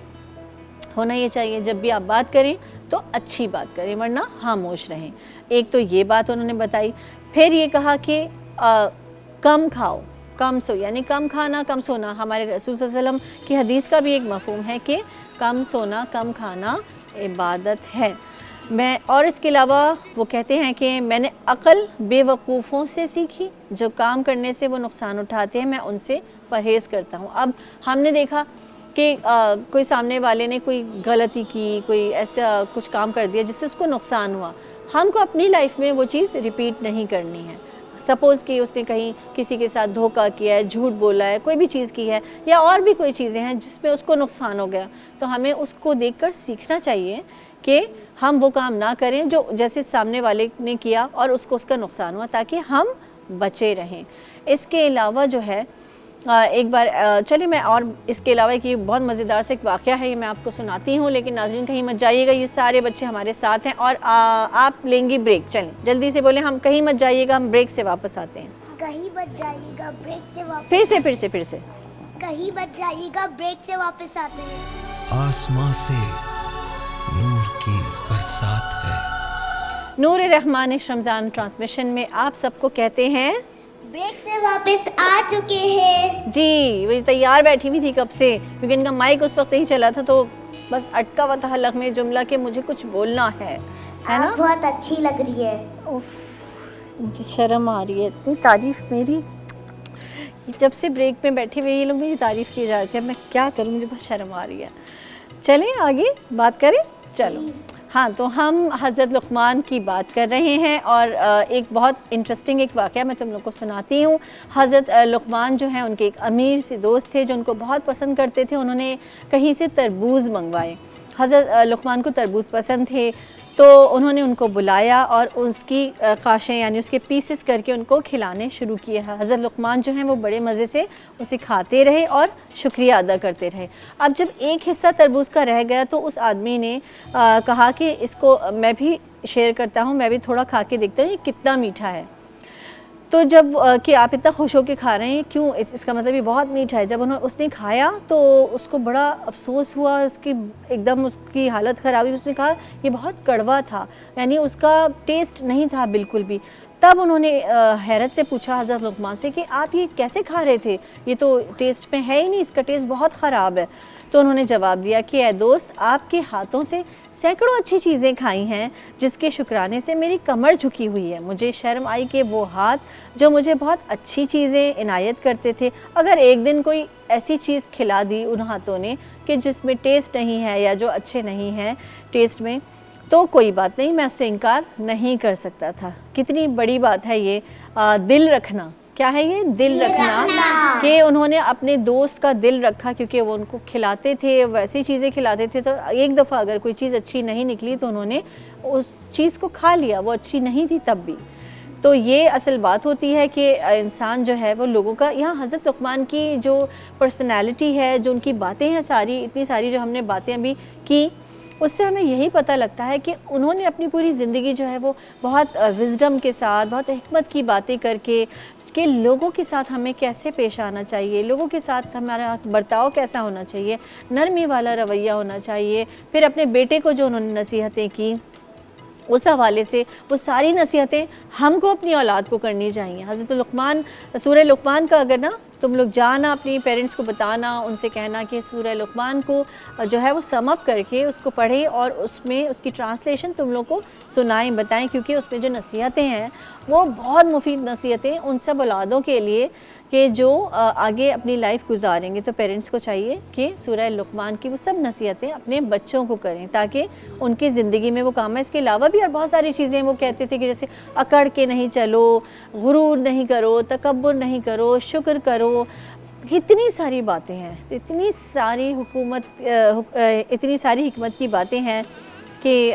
ہونا یہ چاہیے جب بھی آپ بات کریں تو اچھی بات کریں, ورنہ خاموش رہیں. ایک تو یہ بات انہوں نے بتائی. پھر یہ کہا کہ کم کھاؤ کم سو, یعنی کم کھانا کم سونا. ہمارے رسول صلی اللہ علیہ وسلم کی حدیث کا بھی ایک مفہوم ہے کہ کم سونا کم کھانا عبادت ہے. اور اس کے علاوہ وہ کہتے ہیں کہ میں نے عقل بے وقوفوں سے سیکھی, جو کام کرنے سے وہ نقصان اٹھاتے ہیں میں ان سے پرہیز کرتا ہوں. اب ہم نے دیکھا کہ کوئی سامنے والے نے کوئی غلطی کی, کوئی ایسا کچھ کام کر دیا جس سے اس کو نقصان ہوا, ہم کو اپنی لائف میں وہ چیز ریپیٹ نہیں کرنی ہے. سپوز کہ اس نے کہیں کسی کے ساتھ دھوکہ کیا ہے, جھوٹ بولا ہے, کوئی بھی چیز کی ہے, یا اور بھی کوئی چیزیں ہیں جس میں اس کو نقصان ہو گیا, تو ہمیں اس کو دیکھ کر سیکھنا چاہیے کہ ہم وہ کام نہ کریں جو جیسے سامنے والے نے کیا اور اس کو اس کا نقصان ہوا, تاکہ ہم بچے رہیں. اس کے علاوہ جو ہے ایک بار چلیے میں اور اس کے علاوہ ایک بہت مزیدار سے ایک واقعہ ہے, یہ میں آپ کو سناتی ہوں, لیکن ناظرین کہیں مت جائیے گا, یہ سارے بچے ہمارے ساتھ ہیں اور آپ لیں گی بریک. چلیں جلدی سے بولیں, ہم کہیں مت جائیے گا, ہم بریک سے واپس آتے ہیں. کہیں مت جائیے گا, بریک سے واپس. پھر سے کہیں مت جائیے گا, بریک سے واپس آتے ہیں. آسمان سے نور کی برسات ہے. نور رحمان رمضان ٹرانسمیشن میں آپ سب کو کہتے ہیں بریک سے واپس آ چکے ہیں. جی, وہ تیار بیٹھی ہوئی تھی کب سے, کیونکہ ان کا مائک اس وقت نہیں چلا تھا, تو بس اٹکا ہوا تھا حلق میں جملہ کہ مجھے کچھ بولنا ہے نا. بہت اچھی لگ رہی ہے. مجھے شرم آ رہی ہے, اتنی تعریف میری, جب سے بریک میں بیٹھے ہوئے یہ لوگ میری تعریف کی جا رہی تھی, اب میں کیا کروں, مجھے بہت شرم آ رہی ہے. چلیں آگے بات کریں. چلو ہاں, تو ہم حضرت لقمان کی بات کر رہے ہیں, اور ایک بہت انٹرسٹنگ ایک واقعہ میں تم لوگ کو سناتی ہوں. حضرت لقمان جو ہیں ان کے ایک امیر سے دوست تھے جو ان کو بہت پسند کرتے تھے. انہوں نے کہیں سے تربوز منگوائے. حضرت لقمان کو تربوز پسند تھے, تو انہوں نے ان کو بلایا اور اس کی قاشیں یعنی اس کے پیسز کر کے ان کو کھلانے شروع کیے. حضرت لقمان جو ہیں وہ بڑے مزے سے اسے کھاتے رہے اور شکریہ ادا کرتے رہے. اب جب ایک حصہ تربوز کا رہ گیا تو اس آدمی نے کہا کہ اس کو میں بھی شیئر کرتا ہوں, میں بھی تھوڑا کھا کے دیکھتا ہوں یہ کتنا میٹھا ہے. تو جب کہ آپ اتنا خوش ہو کے کھا رہے ہیں, کیوں, اس کا مطلب یہ بہت میٹھا ہے. جب اس نے کھایا تو اس کو بڑا افسوس ہوا, اس کی ایک دم اس کی حالت خراب ہوئی. اس نے کہا یہ بہت کڑوا تھا, یعنی اس کا ٹیسٹ نہیں تھا بالکل بھی. تب انہوں نے حیرت سے پوچھا حضرت لقمان سے کہ آپ یہ کیسے کھا رہے تھے, یہ تو ٹیسٹ میں ہے ہی نہیں, اس کا ٹیسٹ بہت خراب ہے. تو انہوں نے جواب دیا کہ اے دوست, آپ کے ہاتھوں سے سینکڑوں اچھی چیزیں کھائی ہیں جس کے شکرانے سے میری کمر جھکی ہوئی ہے. مجھے شرم آئی کہ وہ ہاتھ جو مجھے بہت اچھی چیزیں عنایت کرتے تھے, اگر ایک دن کوئی ایسی چیز کھلا دی ان ہاتھوں نے کہ جس میں ٹیسٹ نہیں ہے یا جو اچھے نہیں ہیں ٹیسٹ میں, تو کوئی بات نہیں, میں اس سے انکار نہیں کر سکتا تھا. کتنی بڑی بات ہے یہ, دل رکھنا. کیا ہے یہ دل رکھنا, کہ انہوں نے اپنے دوست کا دل رکھا, کیونکہ وہ ان کو کھلاتے تھے, ویسی چیزیں کھلاتے تھے. تو ایک دفعہ اگر کوئی چیز اچھی نہیں نکلی تو انہوں نے اس چیز کو کھا لیا, وہ اچھی نہیں تھی تب بھی. تو یہ اصل بات ہوتی ہے کہ انسان جو ہے وہ لوگوں کا, یہاں حضرت لقمان کی جو پرسنالٹی ہے, جو ان کی باتیں ہیں ساری, اتنی ساری جو ہم نے باتیں ابھی کی, اس سے ہمیں یہی پتہ لگتا ہے کہ انہوں نے اپنی پوری زندگی جو ہے وہ بہت وزڈم کے ساتھ, بہت حکمت کی باتیں کر کے, کہ لوگوں کے ساتھ ہمیں کیسے پیش آنا چاہیے, لوگوں کے ساتھ ہمارا برتاؤ کیسا ہونا چاہیے, نرمی والا رویہ ہونا چاہیے. پھر اپنے بیٹے کو جو انہوں نے نصیحتیں کی, اس حوالے سے وہ ساری نصیحتیں ہم کو اپنی اولاد کو کرنی چاہیے. حضرت لقمان, سورہ لقمان کا اگر نا تم لوگ جانا اپنی پیرنٹس کو بتانا, ان سے کہنا کہ سورہ لقمان کو جو ہے وہ سم اپ کر کے اس کو پڑھیں اور اس میں اس کی ٹرانسلیشن تم لوگ کو سنائیں, بتائیں, کیونکہ اس میں جو نصیحتیں ہیں وہ بہت مفید نصیحتیں ان سب اولادوں کے لیے کہ جو آگے اپنی لائف گزاریں گے. تو پیرنٹس کو چاہیے کہ سورہ لقمان کی وہ سب نصیحتیں اپنے بچوں کو کریں تاکہ ان کی زندگی میں وہ کام ہے. اس کے علاوہ بھی اور بہت ساری چیزیں وہ کہتے تھے کہ جیسے اکڑ کے نہیں چلو, غرور نہیں کرو, تکبر نہیں کرو, شکر کرو. کتنی ساری باتیں ہیں, اتنی ساری اتنی ساری حکمت کی باتیں ہیں کہ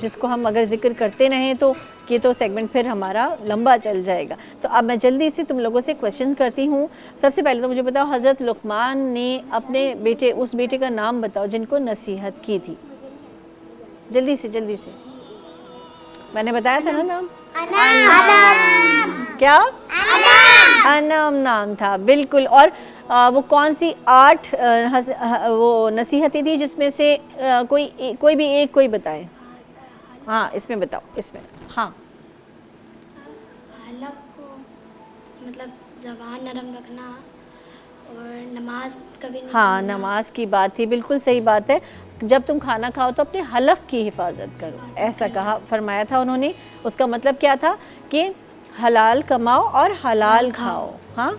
جس کو ہم اگر ذکر کرتے رہیں تو یہ تو سیگمنٹ پھر ہمارا لمبا چل جائے گا. تو اب میں جلدی سے تم لوگوں سے کویشچن کرتی ہوں. سب سے پہلے تو مجھے بتاؤ حضرت لقمان نے اپنے بیٹے اس بیٹے کا نام بتاؤ جن کو نصیحت کی تھی. جلدی سے میں نے بتایا تھا نا نام. کیا؟ انعام نام تھا بالکل. اور وہ کون سی 8 وہ نصیحتیں تھی جس میں سے کوئی بھی ایک کوئی بتائے. ہاں اس میں بتاؤ اس میں. ہاں حلق کو مطلب زبان نرم رکھنا اور نماز کبھی نہیں ہاں نماز کی بات تھی. بالکل صحیح بات ہے. جب تم کھانا کھاؤ تو اپنے حلق کی حفاظت کرو ایسا کہا فرمایا تھا انہوں نے. اس کا مطلب کیا تھا کہ حلال کماؤ اور حلال کھاؤ. ہاں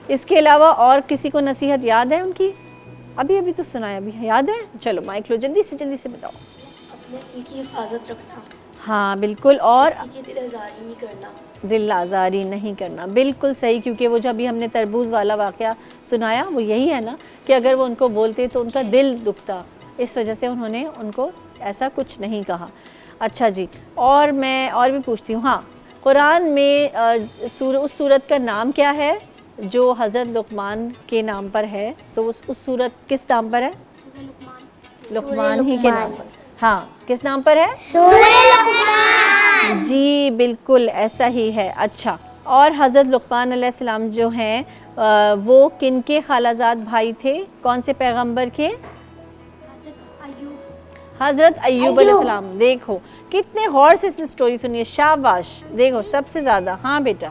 اس کے علاوہ اور کسی کو نصیحت یاد ہے ان کی؟ ابھی تو سنایا. ابھی یاد ہے؟ چلو مائک لو جلدی سے بتاؤ. اپنے دل کی حفاظت رکھنا. ہاں بالکل. اور کسی کی دل آزاری نہیں کرنا. دل آزاری نہیں کرنا. بالکل صحیح. کیونکہ وہ جو ابھی ہم نے تربوز والا واقعہ سنایا وہ یہی ہے نا کہ اگر وہ ان کو بولتے تو ان کا دل دکھتا. اس وجہ سے انہوں نے ان کو ایسا کچھ نہیں کہا. اچھا جی اور میں اور بھی پوچھتی ہوں. ہاں قرآن میں اس سورت کا نام کیا ہے جو حضرت لقمان کے نام پر ہے؟ تو اس سورت کس نام پر ہے؟ لقمان ہی کے نام پر. ہاں کس نام پر ہے؟ جی بالکل ایسا ہی ہے. اچھا اور حضرت لقمان علیہ السلام جو ہیں وہ کن کے خالازاد بھائی تھے؟ کون سے پیغمبر کے؟ حضرت ایوب علیہ السلام. دیکھو کتنے غور سے سٹوری سنیے. شاباش. دیکھو سب سے زیادہ. ہاں بیٹا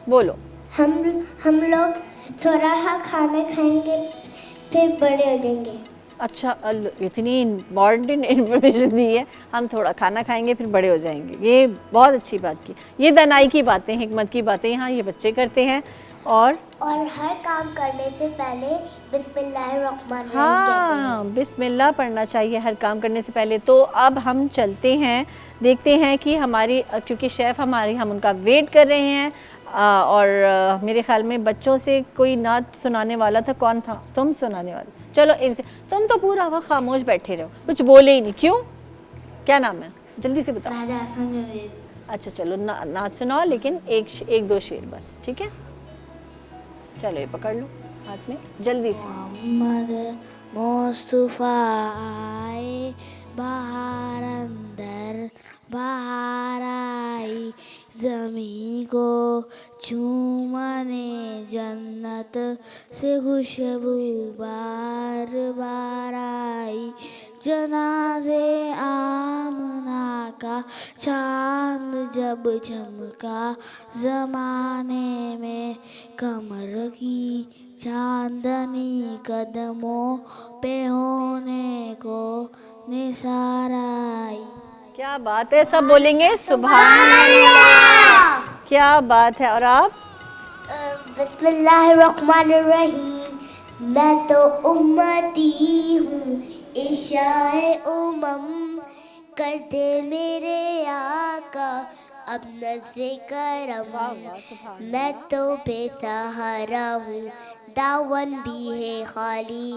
بولو. ہم لوگ تھوڑا سا کھانا کھائیں گے پھر بڑے ہو جائیں گے. اچھا اتنی امپورٹنٹ انفارمیشن دی ہے. ہم تھوڑا کھانا کھائیں گے پھر بڑے ہو جائیں گے. یہ بہت اچھی بات کی. یہ دانائی کی باتیں حکمت کی باتیں یہاں یہ بچے کرتے ہیں. اور ہر کام کرنے سے پہلے بسم اللہ الرحمن الرحیم کہتے ہیں. ہاں بسم اللہ پڑھنا چاہیے ہر کام کرنے سے پہلے. تو اب ہم چلتے ہیں دیکھتے ہیں کہ ہماری کیونکہ شیف ہماری ہم ان کا ویٹ کر رہے ہیں اور میرے خیال میں بچوں سے کوئی نعت سنانے والا تھا. کون تھا؟ تم سنانے والے. چلو ان سے. تم تو پورا وقت خاموش بیٹھے رہو کچھ بولے ہی نہیں. کیوں؟ کیا نام ہے؟ جلدی سے بتاؤ. اچھا چلو نعت سناؤ لیکن ایک دو شعر بس. ٹھیک ہے چلو یہ پکڑ لو ہاتھ میں جلدی سے. محمد مصطفیٰ آئے باہر اندر باہر آئی زمین کو چومنے جنت سے خوشبو بار بار آئی. جنازے آمنہ کا چاند جب چمکا زمانے میں کمر کی چاندنی قدموں پہ ہونے کو نثار آئی. کیا بات ہے. سب بولیں گے سبحان اللہ. کیا بات ہے. اور آپ؟ بسم اللہ الرحمن الرحیم. میں تو امتی ہوں عشاء امم کرتے میرے آقا اب نظر کرم. میں تو بے سہارا ہوں داون بھی ہے خالی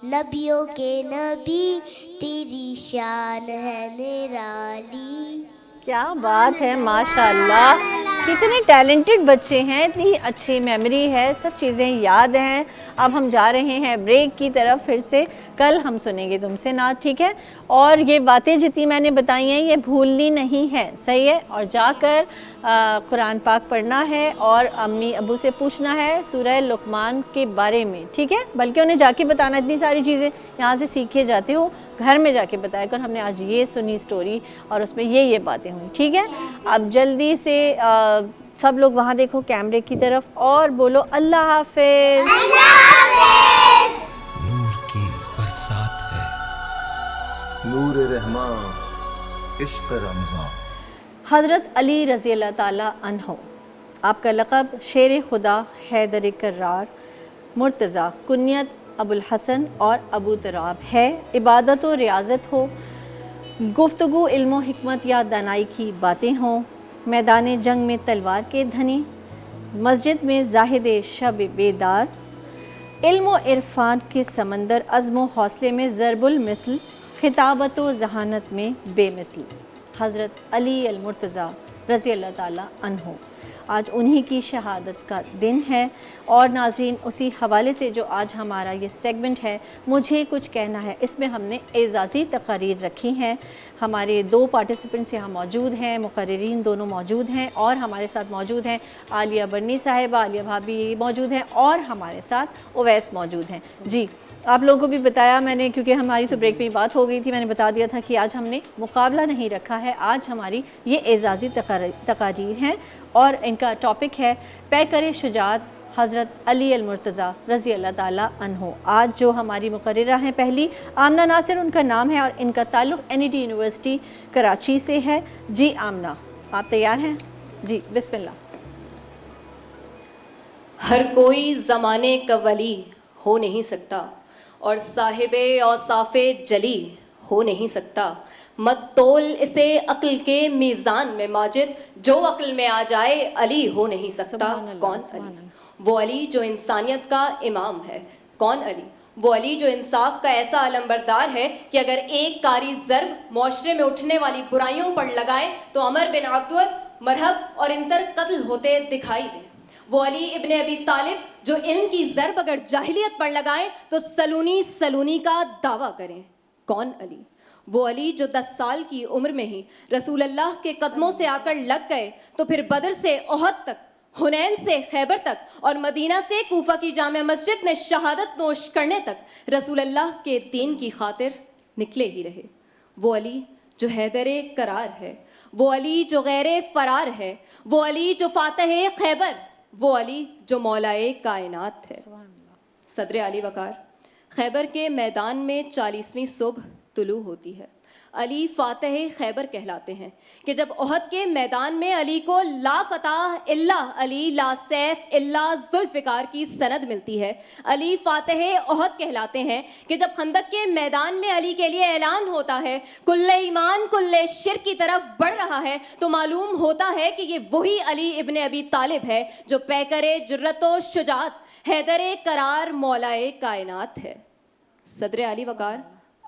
نبیوں کے نبی تیری شان ہے نرالی. کیا بات ہے. ماشاء اللہ کتنے ٹیلنٹڈ بچے ہیں. اتنی اچھی میموری ہے. سب چیزیں یاد ہیں. اب ہم جا رہے ہیں بریک کی طرف. پھر سے کل ہم سنیں گے تم سے نعت. ٹھیک ہے. اور یہ باتیں جتنی میں نے بتائی ہیں یہ بھولنی نہیں ہے. صحیح ہے. اور جا کر قرآن پاک پڑھنا ہے اور امی ابو سے پوچھنا ہے سورہ لقمان کے بارے میں. ٹھیک ہے. بلکہ انہیں جا کے بتانا. اتنی ساری چیزیں یہاں سے سیکھ کے جاتے ہو گھر میں جا کے بتایا کر ہم نے آج یہ سنی سٹوری اور اس میں یہ باتیں ہوئیں. ٹھیک ہے. اب جلدی سے سب لوگ وہاں دیکھو کیمرے کی طرف اور بولو اللہ حافظ. نور کی برسات ہے. نور رحمان عشق رمضان. حضرت علی رضی اللہ تعالیٰ عنہ آپ کا لقب شیر خدا حیدر کرار مرتضیٰ کنیت ابو الحسن اور ابو تراب ہے. عبادت و ریاضت ہو گفتگو علم و حکمت یا دانائی کی باتیں ہوں میدان جنگ میں تلوار کے دھنی مسجد میں زاہد شب بیدار علم و عرفان کے سمندر عزم و حوصلے میں ضرب المثل خطابت و ذہانت میں بے مثل حضرت علی المرتضیٰ رضی اللہ تعالیٰ عنہ. آج انہی کی شہادت کا دن ہے. اور ناظرین اسی حوالے سے جو آج ہمارا یہ سیگمنٹ ہے مجھے کچھ کہنا ہے، اس میں ہم نے اعزازی تقاریر رکھی ہیں. ہمارے 2 پارٹیسپنٹس یہاں موجود ہیں، مقررین دونوں موجود ہیں، اور ہمارے ساتھ موجود ہیں عالیہ برنی صاحبہ، عالیہ بھابی موجود ہیں، اور ہمارے ساتھ اویس موجود ہیں. جی آپ لوگوں کو بھی بتایا میں نے، کیونکہ ہماری تو بریک میں بات ہو گئی تھی، میں نے بتا دیا تھا کہ آج ہم نے مقابلہ نہیں رکھا ہے، آج ہماری یہ اعزازی تقاریر ہیں، اور ان کا ٹاپک ہے پیکر شجاعت حضرت علی المرتضیٰ رضی اللہ تعالیٰ عنہ. آج جو ہماری مقررہ ہیں پہلی آمنہ ناصر ان کا نام ہے، اور ان کا تعلق NET یونیورسٹی کراچی سے ہے. جی آمنہ آپ تیار ہیں؟ جی بسم اللہ. ہر کوئی زمانے کا ولی ہو نہیں سکتا، اور صاحب اوصاف جلی ہو نہیں سکتا. مت تول اسے عقل کے میزان میں ماجد، جو عقل میں آ جائے علی ہو نہیں سکتا. کون علی؟ وہ علی جو انسانیت کا امام ہے. کون علی؟ وہ علی جو انصاف کا ایسا علمبردار ہے کہ اگر ایک کاری ضرب معاشرے میں اٹھنے والی برائیوں پر لگائے تو عمر بن عبدود مرحب اور انتر قتل ہوتے دکھائی دیں. وہ علی ابن ابی طالب جو علم کی ضرب اگر جاہلیت پر لگائیں تو سلونی کا دعویٰ کریں. کون علی؟ وہ علی جو 10 سال کی عمر میں ہی رسول اللہ کے قدموں سے آ کر لگ گئے تو پھر بدر سے احد تک، حنین سے خیبر تک، اور مدینہ سے کوفہ کی جامع مسجد میں شہادت نوش کرنے تک رسول اللہ کے دین کی خاطر نکلے ہی رہے. وہ علی جو حیدر قرار ہے، وہ علی جو غیر فرار ہے، وہ علی جو فاتح خیبر، وہ علی جو مولائے کائنات ہے. صدر علی وقار. خیبر کے میدان میں 40ویں صبح طلوع ہوتی ہے. علی فاتح خیبر کہلاتے ہیں کہ جب احد کے میدان میں علی کو لا فتح الا علی لا سیف الا ذوالفقار کی سند ملتی ہے. علی فاتح احد کہلاتے ہیں کہ جب خندق کے میدان میں علی کے لیے اعلان ہوتا ہے کل ایمان کل شرک کی طرف بڑھ رہا ہے تو معلوم ہوتا ہے کہ یہ وہی علی ابن ابی طالب ہے جو پیکر جرت و شجاعت حیدر قرار مولائے کائنات ہے. صدر علی وقار.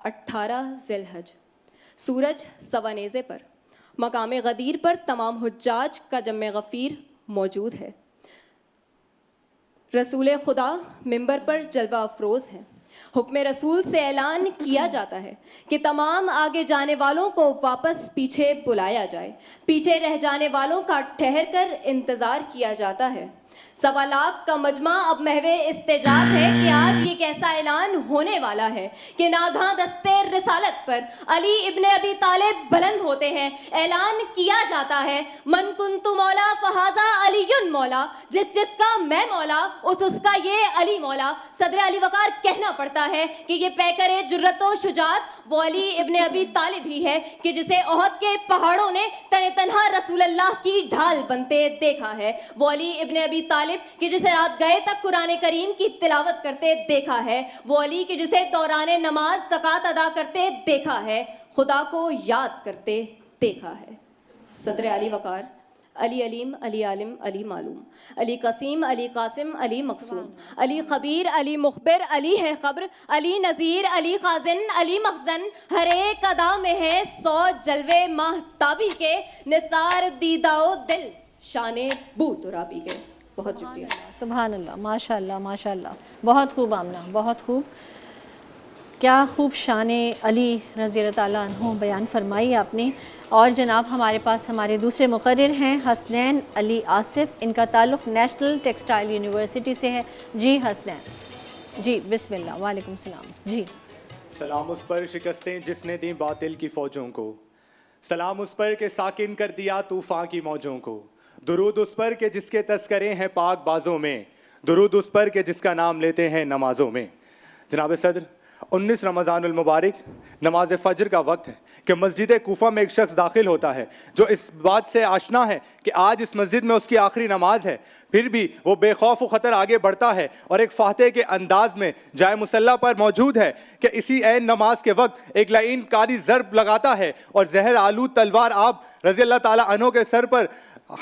18 ذی الحج سورج سوانیزے پر مقام غدیر پر تمام حجاج کا جمع غفیر موجود ہے. رسول خدا منبر پر جلوہ افروز ہیں. حکم رسول سے اعلان کیا جاتا ہے کہ تمام آگے جانے والوں کو واپس پیچھے بلایا جائے. پیچھے رہ جانے والوں کا ٹھہر کر انتظار کیا جاتا ہے. 1.25 لاکھ کا مجمع اب محو استجاب ہے کہ آج یہ کیسا اعلان ہونے والا ہے کہ ناگہاں دستے رسالت پر علی ابن ابی طالب بلند ہوتے ہیں. اعلان کیا جاتا ہے من کنت مولا فہذا علی مولا، جس کا میں مولا اس کا یہ علی مولا. صدر علی وقار کہنا پڑتا ہے کہ یہ پیکر جرت و شجاعت وہ علی ابن ابی طالب ہی ہے کہ جسے احد کے پہاڑوں نے تنہا رسول اللہ کی ڈھال بنتے دیکھا ہے. وہ علی ابن ابی طالب کہ جسے رات گئے تک قرآن کریم کی تلاوت کرتے دیکھا ہے. وہ علی کہ جسے دوران نماز زکوٰۃ ادا کرتے دیکھا ہے، خدا کو یاد کرتے دیکھا ہے. صدر علی وقار. علی علیم علی عالم علی معلوم، علی قسیم علی قاسم علی مقسوم، علی خبیر علی مخبر علی ہے خبر، علی نذیر علی خازن علی مخزن. ہر ایک ادا میں ہے 100 جلوے ماہتابی کے، نثار دیداؤ دل شان بو ترابی کے. بہت شکریہ. سبحان اللہ. ماشاء اللہ ماشاء اللہ. بہت خوب آمنہ، بہت خوب. کیا خوب شان علی رضی اللہ تعالیٰ عنہ بیان فرمائی آپ نے. اور جناب ہمارے پاس ہمارے دوسرے مقرر ہیں حسنین علی آصف. ان کا تعلق نیشنل ٹیکسٹائل یونیورسٹی سے ہے. جی حسنین. جی بسم اللہ. وعلیکم السلام. جی. سلام اس پر شکستیں جس نے دیں باطل کی فوجوں کو، سلام اس پر کہ ساکن کر دیا طوفان کی موجوں کو. درود اس پر کہ جس کے تذکرے ہیں پاک بازوں میں، درود اس پر کہ جس کا نام لیتے ہیں نمازوں میں. جناب صدر، 19 رمضان المبارک نماز فجر کا وقت ہے کہ مسجد کوفہ میں ایک شخص داخل ہوتا ہے جو اس بات سے آشنا ہے کہ آج اس مسجد میں اس کی آخری نماز ہے، پھر بھی وہ بے خوف و خطر آگے بڑھتا ہے اور ایک فاتح کے انداز میں جائے مصلی پر موجود ہے کہ اسی عین نماز کے وقت ایک لعین کاری ضرب لگاتا ہے اور زہر آلود تلوار آپ رضی اللہ تعالیٰ عنہ کے سر پر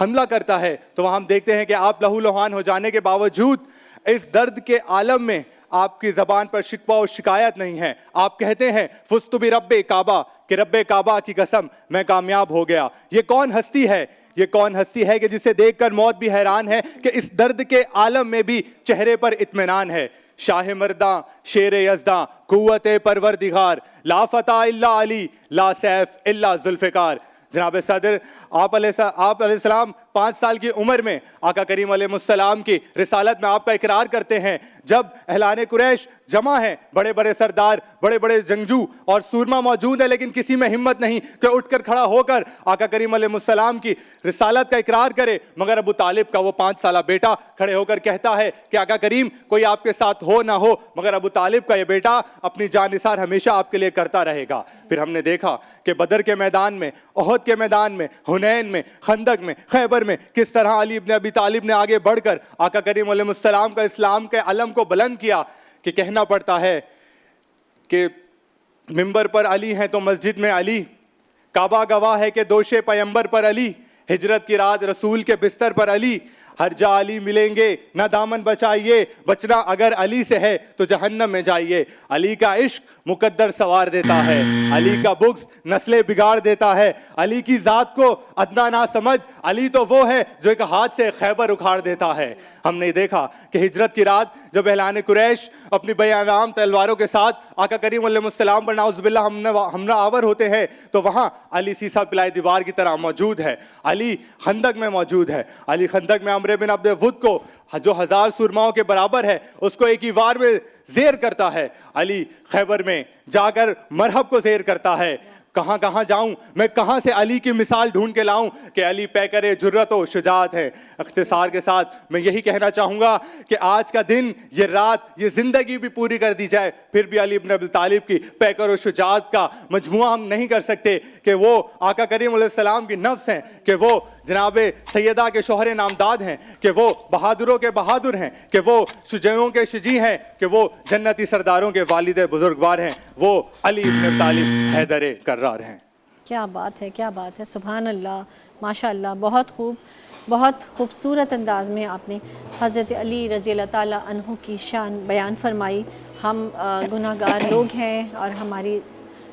حملہ کرتا ہے. تو وہاں ہم دیکھتے ہیں کہ آپ لہو لہان ہو جانے کے باوجود اس درد کے عالم میں آپ کی زبان پر شکوہ و شکایت نہیں ہے. آپ کہتے ہیں فزت برب کعبہ، کہ رب کعبہ کی قسم میں کامیاب ہو گیا. یہ کون ہستی ہے یہ کون ہستی ہے کہ جسے دیکھ کر موت بھی حیران ہے کہ اس درد کے عالم میں بھی چہرے پر اطمینان ہے. شاہ مرداں شیر یزداں قوت پروردگار لا فتح الا علی لا سیف الا ذوالفقار. جناب صدر آپ علیہ السلام 5 سال کی عمر میں آقا کریم علیہ السلام کی رسالت میں آپ کا اقرار کرتے ہیں. جب اہلان قریش جمع ہیں, بڑے بڑے سردار, بڑے بڑے جنگجو اور سورما موجود ہیں, لیکن کسی میں ہمت نہیں کہ اٹھ کر کھڑا ہو کر آقا کریم علیہ السلام کی رسالت کا اقرار کرے. مگر ابو طالب کا وہ 5 سالہ بیٹا کھڑے ہو کر کہتا ہے کہ آقا کریم کوئی آپ کے ساتھ ہو نہ ہو, مگر ابو طالب کا یہ بیٹا اپنی جان نثار ہمیشہ آپ کے لیے کرتا رہے گا. پھر ہم نے دیکھا کہ بدر کے میدان میں, احد کے میدان میں, حنین میں, خندق میں, خیبر میں کس طرح علی ابن ابی طالب نے آگے بڑھ کر آقا کریم علیہ السلام کا اسلام کے علم کو بلند کیا کہ کہنا پڑتا ہے کہ منبر پر علی ہیں تو مسجد میں علی, کعبہ گواہ ہے کہ دوش پیمبر پر علی, ہجرت کی رات رسول کے بستر پر علی, ہر جا علی ملیں گے نہ دامن بچائیے, بچنا اگر علی سے ہے تو جہنم میں جائیے. علی کا عشق مقدر سوار دیتا ہے, علی کا بغض نسلیں بگاڑ دیتا ہے, علی کی ذات کو ادنا نہ سمجھ, علی تو وہ ہے جو ایک ہاتھ سے خیبر اکھاڑ دیتا ہے. ہم نے دیکھا کہ ہجرت کی رات جب اہلان قریش اپنی بیانام تلواروں کے ساتھ آقا کریم علیہ السلام پر نعوذ باللہ حملہ آور ہوتے ہیں تو وہاں علی سیسا پلائی دیوار کی طرح موجود ہے, علی خندق میں موجود ہے. علی خندق میں عمرو بن عبد ود کو جو 1000 سورماؤں کے برابر ہے اس کو ایک ہی وار میں زیر کرتا ہے. علی خیبر میں جا کر مرحب کو زیر کرتا ہے. کہاں کہاں جاؤں میں, کہاں سے علی کی مثال ڈھونڈ کے لاؤں کہ علی پیکر جرت و شجاعت ہے. اختصار کے ساتھ میں یہی کہنا چاہوں گا کہ آج کا دن, یہ رات, یہ زندگی بھی پوری کر دی جائے پھر بھی علی ابن ابی طالب کی پیکر و شجاعت کا مجموعہ ہم نہیں کر سکتے کہ وہ آقا کریم علیہ السلام کی نفس ہیں, کہ وہ جناب سیدہ کے شوہر نامداد ہیں, کہ وہ بہادروں کے بہادر ہیں, کہ وہ شجاعوں کے شجیع ہیں, کہ وہ جنتی سرداروں کے والد بزرگوار ہیں, وہ علی ابن ابی طالب حیدر کرار ہیں. کیا بات ہے, کیا بات ہے, سبحان اللہ, ماشاء اللہ. بہت خوب, بہت خوبصورت انداز میں آپ نے حضرت علی رضی اللہ تعالیٰ عنہ کی شان بیان فرمائی. ہم گناہ گار لوگ ہیں اور ہماری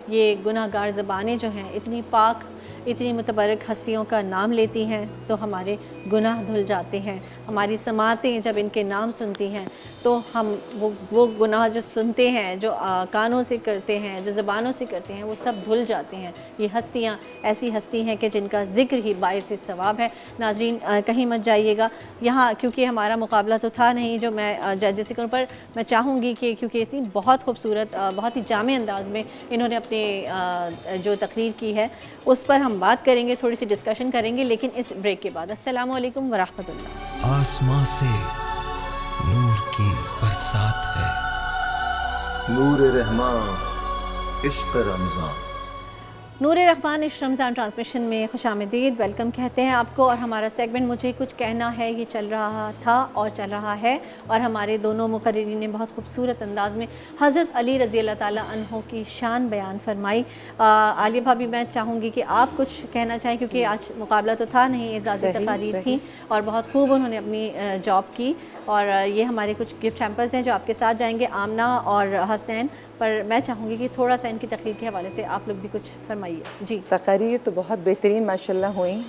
یہ گناہ گار زبانیں جو ہیں اتنی پاک, اتنی متبرک ہستیوں کا نام لیتی ہیں تو ہمارے گناہ دھل جاتے ہیں. ہماری سماعتیں جب ان کے نام سنتی ہیں تو ہم وہ گناہ جو سنتے ہیں, جو کانوں سے کرتے ہیں, جو زبانوں سے کرتے ہیں, وہ سب دھل جاتے ہیں. یہ ہستیاں ایسی ہستی ہیں کہ جن کا ذکر ہی باعث ثواب ہے. ناظرین کہیں مت جائیے گا یہاں, کیونکہ ہمارا مقابلہ تو تھا نہیں جو میں ججز کے طور پر میں چاہوں گی کہ کیونکہ اتنی بہت خوبصورت, بہت ہی جامع انداز میں انہوں نے اپنے جو تقریر کی ہے اس پر ہم بات کریں گے, تھوڑی سی ڈسکشن کریں گے, لیکن اس بریک کے بعد. السلام علیکم ورحمۃ اللہ. آسمان سے نور کی برسات ہے, نور رحمان عشق رمضان. نور رحمان عشق رمضان ٹرانسمیشن میں خوش آمدید, ویلکم کہتے ہیں آپ کو. اور ہمارا سیگمنٹ مجھے کچھ کہنا ہے یہ چل رہا تھا اور چل رہا ہے, اور ہمارے دونوں مقررین نے بہت خوبصورت انداز میں حضرت علی رضی اللہ تعالیٰ عنہ کی شان بیان فرمائی. عالیہ بھابھی میں چاہوں گی کہ آپ کچھ کہنا چاہیں, کیونکہ آج مقابلہ تو تھا نہیں, اعزازی تقاریر تھیں اور بہت خوب انہوں نے اپنی جاب کی. اور یہ ہمارے کچھ گفٹ ہیمپرز ہیں جو آپ کے ساتھ جائیں گے, آمنہ اور حسنین, پر میں چاہوں گی کہ تھوڑا سا ان کی تقریر کے حوالے سے آپ لوگ بھی کچھ فرمائیے. جی, تقاریر تو بہت بہترین ماشاءاللہ ہوئیں.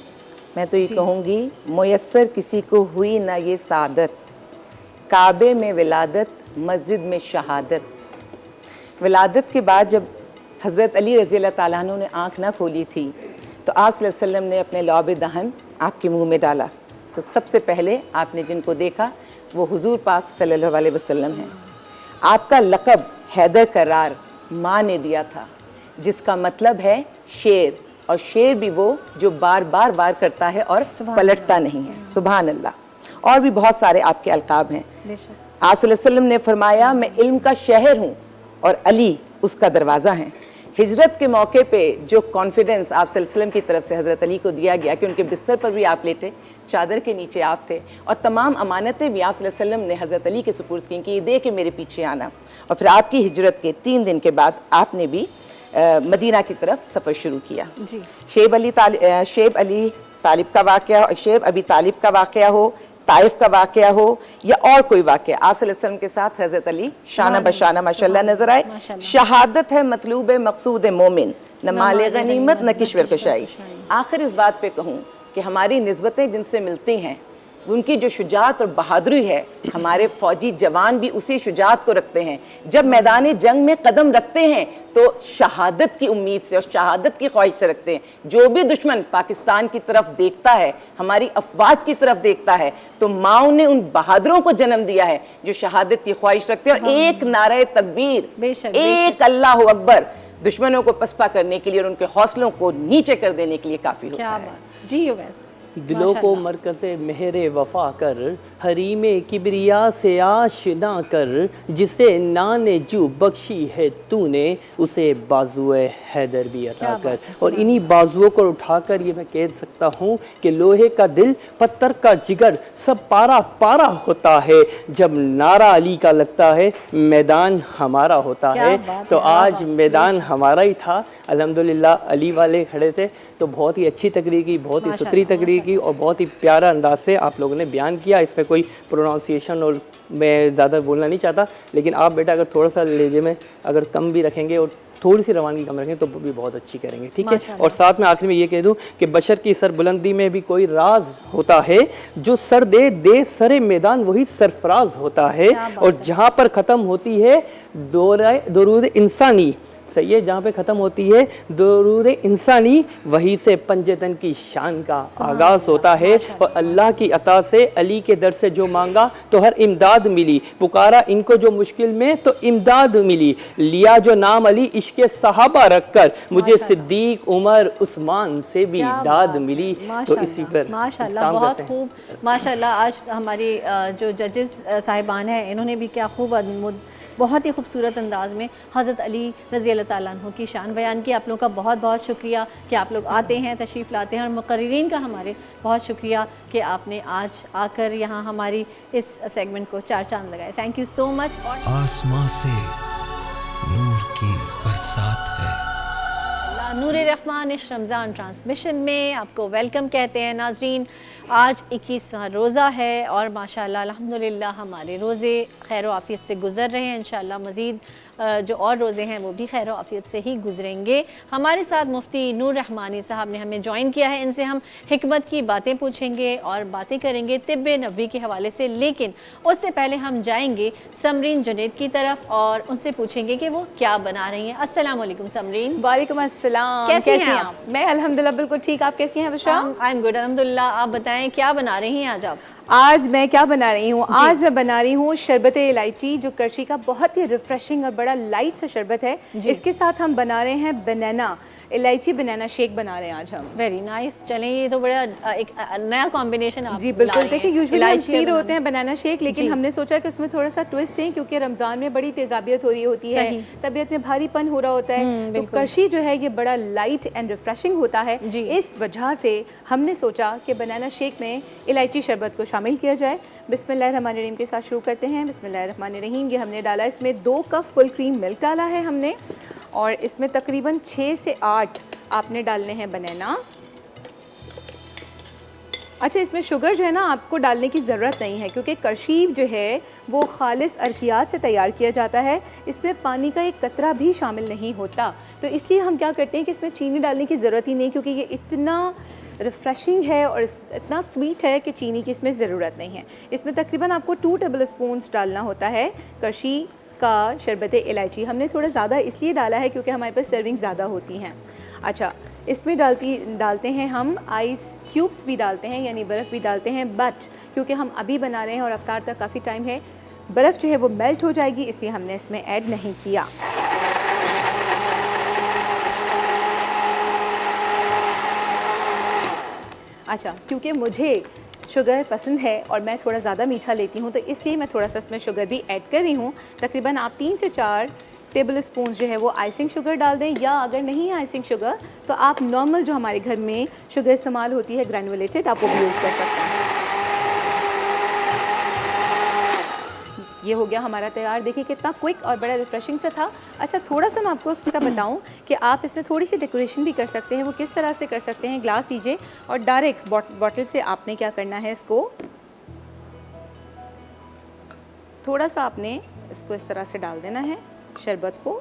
میں تو یہ کہوں گی میسر کسی کو ہوئی نہ یہ سعادت, کعبے میں ولادت مسجد میں شہادت. ولادت کے بعد جب حضرت علی رضی اللہ تعالیٰ عنہ نے آنکھ نہ کھولی تھی تو آپ صلی اللہ علیہ وسلم نے اپنے لعب دہن آپ کے منہ میں ڈالا. تو سب سے پہلے آپ نے جن کو دیکھا وہ حضور پاک صلی اللہ علیہ وسلم ہیں. آپ کا لقب حیدر کرار ماں نے دیا تھا, جس کا مطلب ہے شیر, اور شیر بھی وہ جو بار بار وار کرتا ہے اور پلٹتا نہیں ہے. سبحان اللہ. اور بھی بہت سارے آپ کے القاب ہیں. آپ صلی اللہ علیہ وسلم نے فرمایا میں علم کا شہر ہوں اور علی اس کا دروازہ ہیں. ہجرت کے موقع پہ جو کانفیڈنس آپ صلی اللہ علیہ وسلم کی طرف سے حضرت علی کو دیا گیا کہ ان کے بستر پر بھی آپ لیٹے, چادر کے نیچے آپ تھے, اور تمام امانتیں بھی آپ صلی اللہ علیہ وسلم نے حضرت علی کے سپرد کی کہ یہ دے کے میرے پیچھے آنا. اور پھر آپ کی ہجرت کے 3 دن کے بعد آپ نے بھی مدینہ کی طرف سفر شروع کیا. شیب ابی طالب کا واقعہ ہو, طائف کا واقعہ ہو یا اور کوئی واقعہ, آپ صلی اللہ علیہ وسلم کے ساتھ حضرت علی شانہ بشانہ ماشاءاللہ نظر آئے. شہادت ہے مطلوب مقصود مومن, نہ مال غنیمت نہ کشور کشائی. آخر اس بات پہ کہوں کہ ہماری نسبتیں جن سے ملتی ہیں ان کی جو شجاعت اور بہادری ہے، ہمارے فوجی جوان بھی اسی شجاعت کو رکھتے ہیں. جب میدان جنگ میں قدم رکھتے ہیں تو شہادت کی امید سے اور شہادت کی خواہش سے رکھتے ہیں. جو بھی دشمن پاکستان کی طرف دیکھتا ہے، ہماری افواج کی طرف دیکھتا ہے، تو ماؤں نے ان بہادروں کو جنم دیا ہے جو شہادت کی خواہش رکھتے ہیں. اور ایک نعرہ تکبیر، ایک اللہ اکبر دشمنوں کو پسپا کرنے کے لیے اور ان کے حوصلوں کو نیچے کر دینے کے لیے کافی ہوتا ہے. کیا بات. جی اویس. دلوں کو مرکز مہر وفا کر، حریم کبریا سے آشنا کر، جسے نان جو بخشی ہے تو نے، اسے بازو حیدر بھی عطا کر. اور انہی بازوؤں کو اٹھا کر یہ میں کہہ سکتا ہوں کہ لوہے کا دل پتھر کا جگر سب پارا پارا ہوتا ہے جب نعرہ علی کا لگتا ہے میدان ہمارا ہوتا ہے. تو آج میدان ہمارا ہی تھا الحمدللہ. علی والے کھڑے تھے تو بہت ہی اچھی تقریر کی، بہت ہی ستری تقریر کی اور بہت ہی پیارا انداز سے آپ لوگوں نے بیان کیا. اس میں کوئی پروناؤنسیشن اور میں زیادہ بولنا نہیں چاہتا، لیکن آپ بیٹا اگر تھوڑا سا لہجے میں اگر کم بھی رکھیں گے اور تھوڑی سی روانگی کم رکھیں تو بھی بہت اچھی کریں گے. ٹھیک ہے. اور ساتھ میں آخر میں یہ کہہ دوں کہ بشر کی سر بلندی میں بھی کوئی راز ہوتا ہے، جو سر دے سر میدان وہی سرفراز ہوتا ہے. اور جہاں پر ختم ہوتی ہے درود انسانی، صحیح ہے، جہاں پہ ختم ہوتی ہے درود انسانی، وہی سے پنجتن کی شان کا آغاز ہوتا ہے. اور اللہ کی عطا سے علی کے در سے جو مانگا تو ہر امداد ملی، پکارا ان کو جو مشکل میں تو امداد ملی، لیا جو نام علی عشق صحابہ رکھ کر، مجھے صدیق عمر عثمان سے بھی داد ملی. تو اسی پر ماشاءاللہ بہت خوب. ماشاءاللہ آج ہماری جو ججز صاحبان ہیں انہوں نے بھی کیا خوب بہت ہی خوبصورت انداز میں حضرت علی رضی اللہ تعالیٰ عنہ کی شان بیان کی. آپ لوگوں کا بہت بہت شکریہ کہ آپ لوگ آتے ہیں، تشریف لاتے ہیں، اور مقررین کا ہمارے بہت شکریہ کہ آپ نے آج آ کر یہاں ہماری اس سیگمنٹ کو چار چاند لگائے. تھینک یو سو مچ. آسمان سے نور کی برسات ہے. نور رحمان اس رمضان ٹرانسمیشن میں آپ کو ویلکم کہتے ہیں. ناظرین آج 21واں روزہ ہے اور ماشاءاللہ الحمدللہ ہمارے روزے خیر و عافیت سے گزر رہے ہیں. انشاءاللہ مزید جو اور روزے ہیں وہ بھی خیر و عافیت سے ہی گزریں گے. ہمارے ساتھ مفتی نور رحمانی صاحب نے ہمیں جوائن کیا ہے. ان سے ہم حکمت کی باتیں پوچھیں گے اور باتیں کریں گے طب نبوی کے حوالے سے. لیکن اس سے پہلے ہم جائیں گے سمرین جنید کی طرف اور ان سے پوچھیں گے کہ وہ کیا بنا رہی ہیں. السلام علیکم سمرین. وعلیکم السلام. کیسی ہیں آپ؟ میں الحمدللہ بالکل ٹھیک. آپ کیسی ہیں بشرا؟ آئی ایم گڈ الحمدللہ. آپ بتائیں کیا بنا رہی ہیں آج آپ؟ آج میں کیا بنا رہی ہوں؟ آج میں بنا رہی ہوں شربت الائچی، جو کرشی کا بہت ہی ریفریشنگ اور بڑا لائٹ سا شربت ہے. اس کے ساتھ ہم بنا رہے ہیں بنانا الائچی بنانا شیک بنا رہے ہیں آج ہم. Very nice. چلیں یہ تو بڑا ایک نیا کمبینیشن آپ. جی بالکل. دیکھیں یوزلی ہم پی رہے ہوتے ہیں بنانا شیک، لیکن ہم نے سوچا کہ اس میں تھوڑا سا ٹوسٹ دیں کیونکہ رمضان میں بڑی تیزابیت ہو رہی ہوتی ہے، طبیعت میں بھاری پن ہو رہا ہوتا ہے. تو کرشی جو ہے یہ بڑا لائٹ اینڈ ریفریشنگ ہوتا ہے. اس وجہ سے ہم نے سوچا کہ بنانا شیک میں الائچی شربت کو شامل کیا جائے. بسم اللہ الرحمن الرحیم کے ساتھ شروع کرتے ہیں. بسم اللہ الرحمن الرحیم. یہ ہم نے ڈالا اس میں 2 کپ فل کریم ملک ڈالا ہے ہم نے، اور اس میں تقریباً 6 سے 8 آپ نے ڈالنے ہیں بنانا. اچھا اس میں شوگر جو ہے نا آپ کو ڈالنے کی ضرورت نہیں ہے کیونکہ کرشی جو ہے وہ خالص ارکیات سے تیار کیا جاتا ہے. اس میں پانی کا ایک قطرہ بھی شامل نہیں ہوتا. تو اس لیے ہم کیا کرتے ہیں کہ اس میں چینی ڈالنے کی ضرورت ہی نہیں، کیونکہ یہ اتنا ریفریشنگ ہے اور اتنا سویٹ ہے کہ چینی کی اس میں ضرورت نہیں ہے. اس میں تقریباً آپ کو 2 ٹیبل اسپونس ڈالنا ہوتا ہے کرشی کا شربت الائچی. ہم نے تھوڑا زیادہ اس لیے ڈالا ہے کیونکہ ہمارے پاس سرونگ زیادہ ہوتی ہیں. اچھا اس میں ڈالتے ہیں ہم آئس کیوبس بھی ڈالتے ہیں، یعنی برف بھی ڈالتے ہیں، بٹ کیونکہ ہم ابھی بنا رہے ہیں اور افطار تک کافی ٹائم ہے، برف جو ہے وہ میلٹ ہو جائے گی، اس لیے ہم نے اس میں ایڈ نہیں کیا. اچھا کیونکہ مجھے شوگر پسند ہے اور میں تھوڑا زیادہ میٹھا لیتی ہوں تو اس لیے میں تھوڑا سا اس میں شوگر بھی ایڈ کر رہی ہوں. تقریباً آپ 3 سے 4 ٹیبل اسپونس جو ہے وہ آئسنگ شوگر ڈال دیں، یا اگر نہیں ہے آئسنگ شوگر تو آپ نارمل جو ہمارے گھر میں شوگر استعمال ہوتی ہے گرینولیٹڈ، آپ وہ بھی یوز کر سکتے ہیں. یہ ہو گیا ہمارا تیار. دیکھیں کتنا کوئک اور بڑا ریفریشنگ سا تھا. اچھا تھوڑا سا میں آپ کو اس کا بتاؤں کہ آپ اس میں تھوڑی سی ڈیکوریشن بھی کر سکتے ہیں. وہ کس طرح سے کر سکتے ہیں؟ گلاس لیجیے اور ڈائریکٹ باٹل سے آپ نے کیا کرنا ہے، اس کو تھوڑا سا آپ نے اس کو اس طرح سے ڈال دینا ہے شربت کو.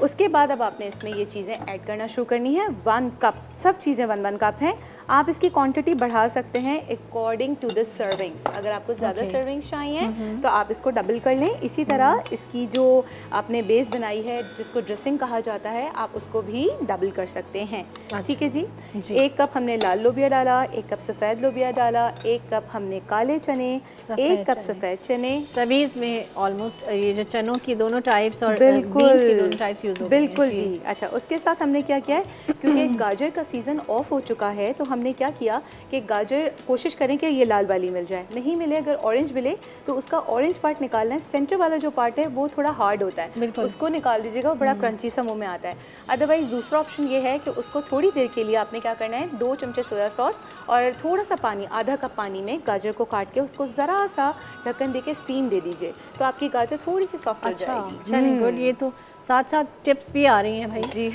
اس کے بعد اب آپ نے اس میں یہ چیزیں ایڈ کرنا شروع کرنی ہے. 1 کپ, سب چیزیں 1 کپ ہیں. آپ اس کی کوانٹٹی بڑھا سکتے ہیں اکارڈنگ ٹو دا سرونگس. اگر آپ کو زیادہ سرونگس چاہیے تو آپ اس کو ڈبل کر لیں. اسی طرح اس کی جو آپ نے بیس بنائی ہے جس کو ڈریسنگ کہا جاتا ہے, آپ اس کو بھی ڈبل کر سکتے ہیں. ٹھیک ہے جی. 1 کپ ہم نے لال لوبیا ڈالا, 1 کپ سفید لوبیا ڈالا, 1 کپ ہم نے کالے چنے, 1 کپ سفید چنے. سبھی اس میں آلموسٹ یہ جو چنوں کی دونوں ٹائپس اور بینس کی دونوں ٹائپس یوز ہوتی ہیں. بالکل جی. اچھا, اس کے ساتھ ہم نے کیا کیا ہے, کیونکہ گاجر کا سیزن آف ہو چکا ہے تو ہم نے کیا کیا کہ گاجر کوشش کریں کہ یہ لال والی مل جائے. نہیں ملے, اگر اورنج ملے تو اس کا اورنج پارٹ نکالنا ہے. سینٹر والا جو پارٹ ہے وہ تھوڑا ہارڈ ہوتا ہے, اس کو نکال دیجیے گا, وہ بڑا کرنچی سا منہ میں آتا ہے. ادروائز دوسرا آپشن یہ ہے کہ اس کو تھوڑی دیر کے لیے آپ نے کیا کرنا ہے, 2 چمچے سویا سوس اور تھوڑا سا پانی, آدھا کپ پانی میں گاجر کو کاٹ کے اس کو ذرا سا ڈھکن دے کے اسٹیم دے دیجیے, تو آپ کی گاجر تھوڑی سی سافٹ ہو جائے گی. چلیں گڈ, یہ تو ساتھ ساتھ ٹپس بھی آ رہی ہیں بھائی. جی.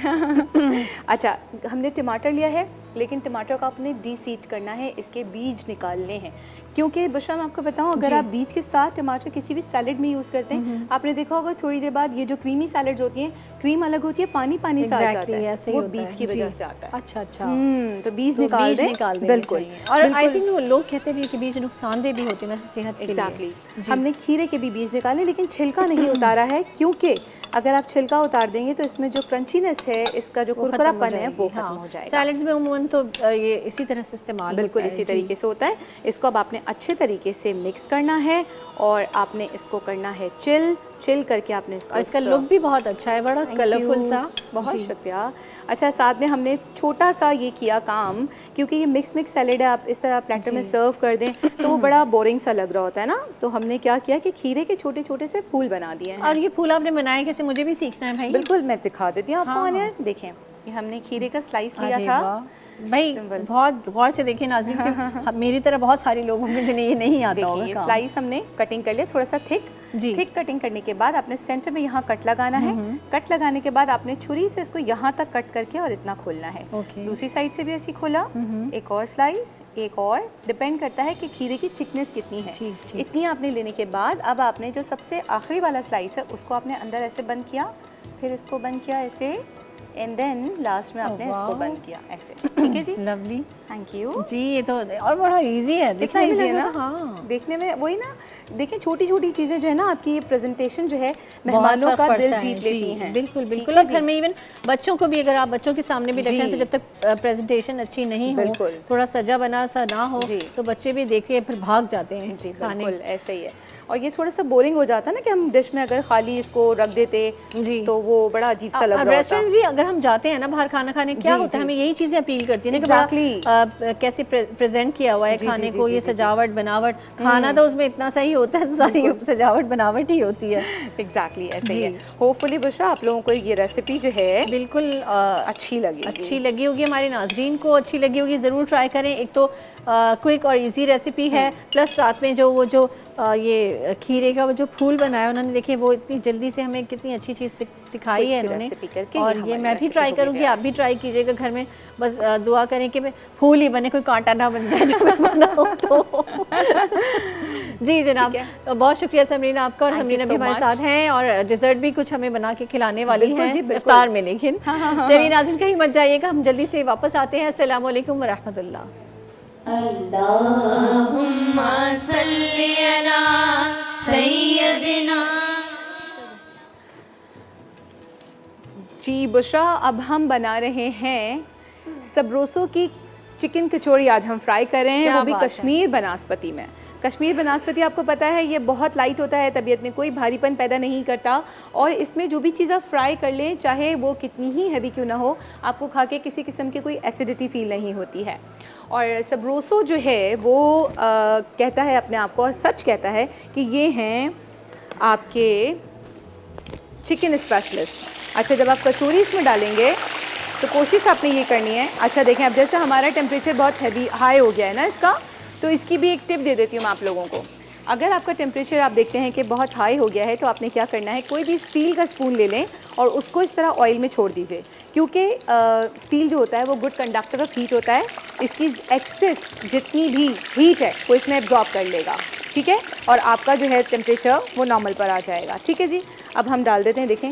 اچھا, ہم نے ٹماٹر لیا ہے, لیکن ٹماٹر کو آپ نے ڈی سیڈ کرنا ہے, اس کے بیج نکالنے ہیں. کیونکہ بشرا میں آپ کو بتاؤں, اگر آپ بیج کے ساتھ ٹماٹر کسی بھی سیلڈ میں یوز کرتے ہیں, آپ نے دیکھا ہوگا تھوڑی دیر بعد یہ جو کریمی سیلڈز ہوتی ہیں, کریم الگ ہوتی ہے, پانی پانی سا آ جاتا ہے, وہ بیج کی وجہ سے آتا ہے. اچھا اچھا, تو بیج نکال دیں. بالکل. اور آئی تھنک لوگ کہتے بھی کہ بیج نقصان دہ بھی ہوتے ہیں ویسے صحت کے لیے. ایگزیکٹلی. ہم نے کھیرے کے بھی بیج نکالے, لیکن چھلکا نہیں اتارا ہے, کیونکہ اگر آپ چھلکا اتار دیں گے تو اس میں جو کرنچینس ہے, اس کا جو کرکرا پن ہے وہ ختم ہو جائے گا. سیلڈز میں عموماً تو یہ اسی طرح سے استعمال بالکل اسی طریقے سے ہوتا ہے. اس کو اب آپ نے اچھے طریقے سے مکس کرنا ہے اور آپ نے اس کو کرنا ہے چل کر کے آپ نے اس کو, اس کا لک بھی بہت اچھا ہے, بڑا کلرفل سا. بہت شکریہ. اچھا, ساتھ میں ہم نے چھوٹا سا یہ کیا کام, کیونکہ یہ مکس سیلڈ ہے, آپ اس طرح پلیٹر میں سرو کر دیں تو وہ بڑا بورنگ سا لگ رہا ہوتا ہے نا, تو ہم نے کیا کیا کہ کھیرے کے چھوٹے چھوٹے سے پھول بنا دیے ہیں. اور یہ پھول آپ نے بنائے کیسے, مجھے بھی سیکھنا ہے بھائی. بالکل, میں دکھا دیتی ہوں آپ کو. آنیئر دیکھیں, یہ ہم نے کھیرے کا سلائس لیا تھا بھائی, بہت غور سے دیکھیں ناظرین, میری طرح بہت سارے لوگ ہوں گے جنہیں یہ نہیں آتا ہوگا. دیکھیں, یہ سلائس ہم نے کٹنگ کر لیا تھوڑا سا تھک. کٹنگ کرنے کے بعد آپ نے سینٹر میں یہاں کٹ لگانا ہے. کٹ لگانے کے بعد آپ نے چھری سے اس کو یہاں تک کٹ کر کے اور اتنا کھولنا ہے. دوسری سائڈ سے بھی ایسی کھولا, ایک اور سلائس, ایک اور. ڈپینڈ کرتا ہے کہ کھیرے کی تھکنیس کتنی ہے. اتنی آپ نے لینے کے بعد اب آپ نے جو سب سے آخری والا سلائس ہے اس کو آپ نے اندر ایسے بند کیا, پھر اس کو بند کیا ایسے, اینڈ دین لاسٹ میں آپ نے اس کو بند کیا ایسے. ٹھیک ہے جی, لولی, تھینک یو جی. یہ تو اور بڑا ایزی ہے, دیکھنا ایزی ہے نا, دیکھنے میں وہی نا. دیکھیں چھوٹی چھوٹی چیزیں جو ہے نا, آپ کی یہ پریزنٹیشن جو ہے مہمانوں کا دل جیت لیتی ہیں. بالکل بالکل. اور گھر میں ایون بچوں کو بھی, اگر آپ بچوں کے سامنے بھی رکھیں تو جب تک پریزنٹیشن اچھی نہیں ہو, تھوڑا سجا بنا سا نہ ہو, تو بچے بھی دیکھے پھر بھاگ جاتے ہیں. جی بالکل ایسے ہی ہے. اور یہ تھوڑا سا بورنگ ہو جاتا ہے نا کہ ہم ڈش میں اگر خالی اس کو رکھ دیتے تو وہ بڑا عجیب سا لگ رہا ہوتا. ریسٹورینٹ بھی اگر ہم جاتے ہیں نا باہر کھانا کھانے, کیا ہوتا ہے ہمیں یہی چیزیں اپیل کرتی ہیں کہ کیسے پریزنٹ کیا ہوا ہے کھانے کو, یہ سجاوٹ بناوٹ. کھانا تو اس میں اتنا سا ہی ہوتا ہے, ساری سجاوٹ بناوٹ ہی ہوتی ہے. ایگزیکٹلی ایسے ہی ہے. ہوپ فلی بشرا آپ لوگوں کو یہ ریسیپی جو ہے بالکل اچھی لگی ہوگی, ہمارے ناظرین کو اچھی لگی ہوگی. ضرور ٹرائی کریں. ایک تو کوئک اور ایزی ریسیپی ہے, پلس ساتھ میں جو وہ جو یہ کھیرے کا وہ جو پھول بنایا انہوں نے, دیکھیں وہ اتنی جلدی سے ہمیں کتنی اچھی چیز سکھائی ہے انہوں نے. اور یہ میں بھی ٹرائی کروں گی, آپ بھی ٹرائی کیجیے گا گھر میں. بس دعا کریں کہ پھول ہی بنے, کوئی کانٹا نہ بن جائے جو بنا ہو تو. جی جناب, بہت شکریہ سمرین آپ کا. اور سمرین ابھی ہمارے ساتھ ہیں اور ڈیزرٹ بھی کچھ ہمیں بنا کے کھلانے والی ہیں افطار میں. لیکن چلیے ناظرین کہیں مت جائیے گا, ہم جلدی سے واپس آتے ہیں. السلام علیکم ورحمۃ اللہ. اللہم صلی علی سیدنا. جی بشرا, اب ہم بنا رہے ہیں سبروسو کی چکن کچوڑی. آج ہم فرائی کر رہے ہیں, وہ بھی کشمیر بناسپتی میں. کشمیر بناسپتی آپ کو پتہ ہے یہ بہت لائٹ ہوتا ہے, طبیعت میں کوئی بھاری پن پیدا نہیں کرتا, اور اس میں جو بھی چیز آپ فرائی کر لیں چاہے وہ کتنی ہی ہیوی کیوں نہ ہو, آپ کو کھا کے کسی قسم کی کوئی ایسیڈیٹی فیل نہیں ہوتی ہے. اور سبروسو جو ہے وہ کہتا ہے اپنے آپ کو, اور سچ کہتا ہے کہ یہ ہیں آپ کے چکن اسپیشلسٹ. اچھا, جب آپ کچوری اس میں ڈالیں گے تو کوشش آپ نے یہ کرنی ہے. اچھا دیکھیں, اب جیسے ہمارا ٹیمپریچر بہت ہائی ہو گیا ہے نا اس کا, تو اس کی بھی ایک ٹپ دے دیتی ہوں میں آپ لوگوں کو. اگر آپ کا ٹیمپریچر آپ دیکھتے ہیں کہ بہت ہائی ہو گیا ہے تو آپ نے کیا کرنا ہے, کوئی بھی اسٹیل کا اسپون لے لیں اور اس کو اس طرح آئل میں چھوڑ دیجئے, کیونکہ اسٹیل جو ہوتا ہے وہ گڈ کنڈکٹر آف ہیٹ ہوتا ہے. اس کی ایکسس جتنی بھی ہیٹ ہے وہ اس میں ایبزارب کر لے گا. ٹھیک ہے, اور آپ کا جو ہے ٹیمپریچر وہ نارمل پر آ جائے گا. ٹھیک ہے جی, اب ہم ڈال دیتے ہیں. دیکھیں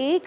1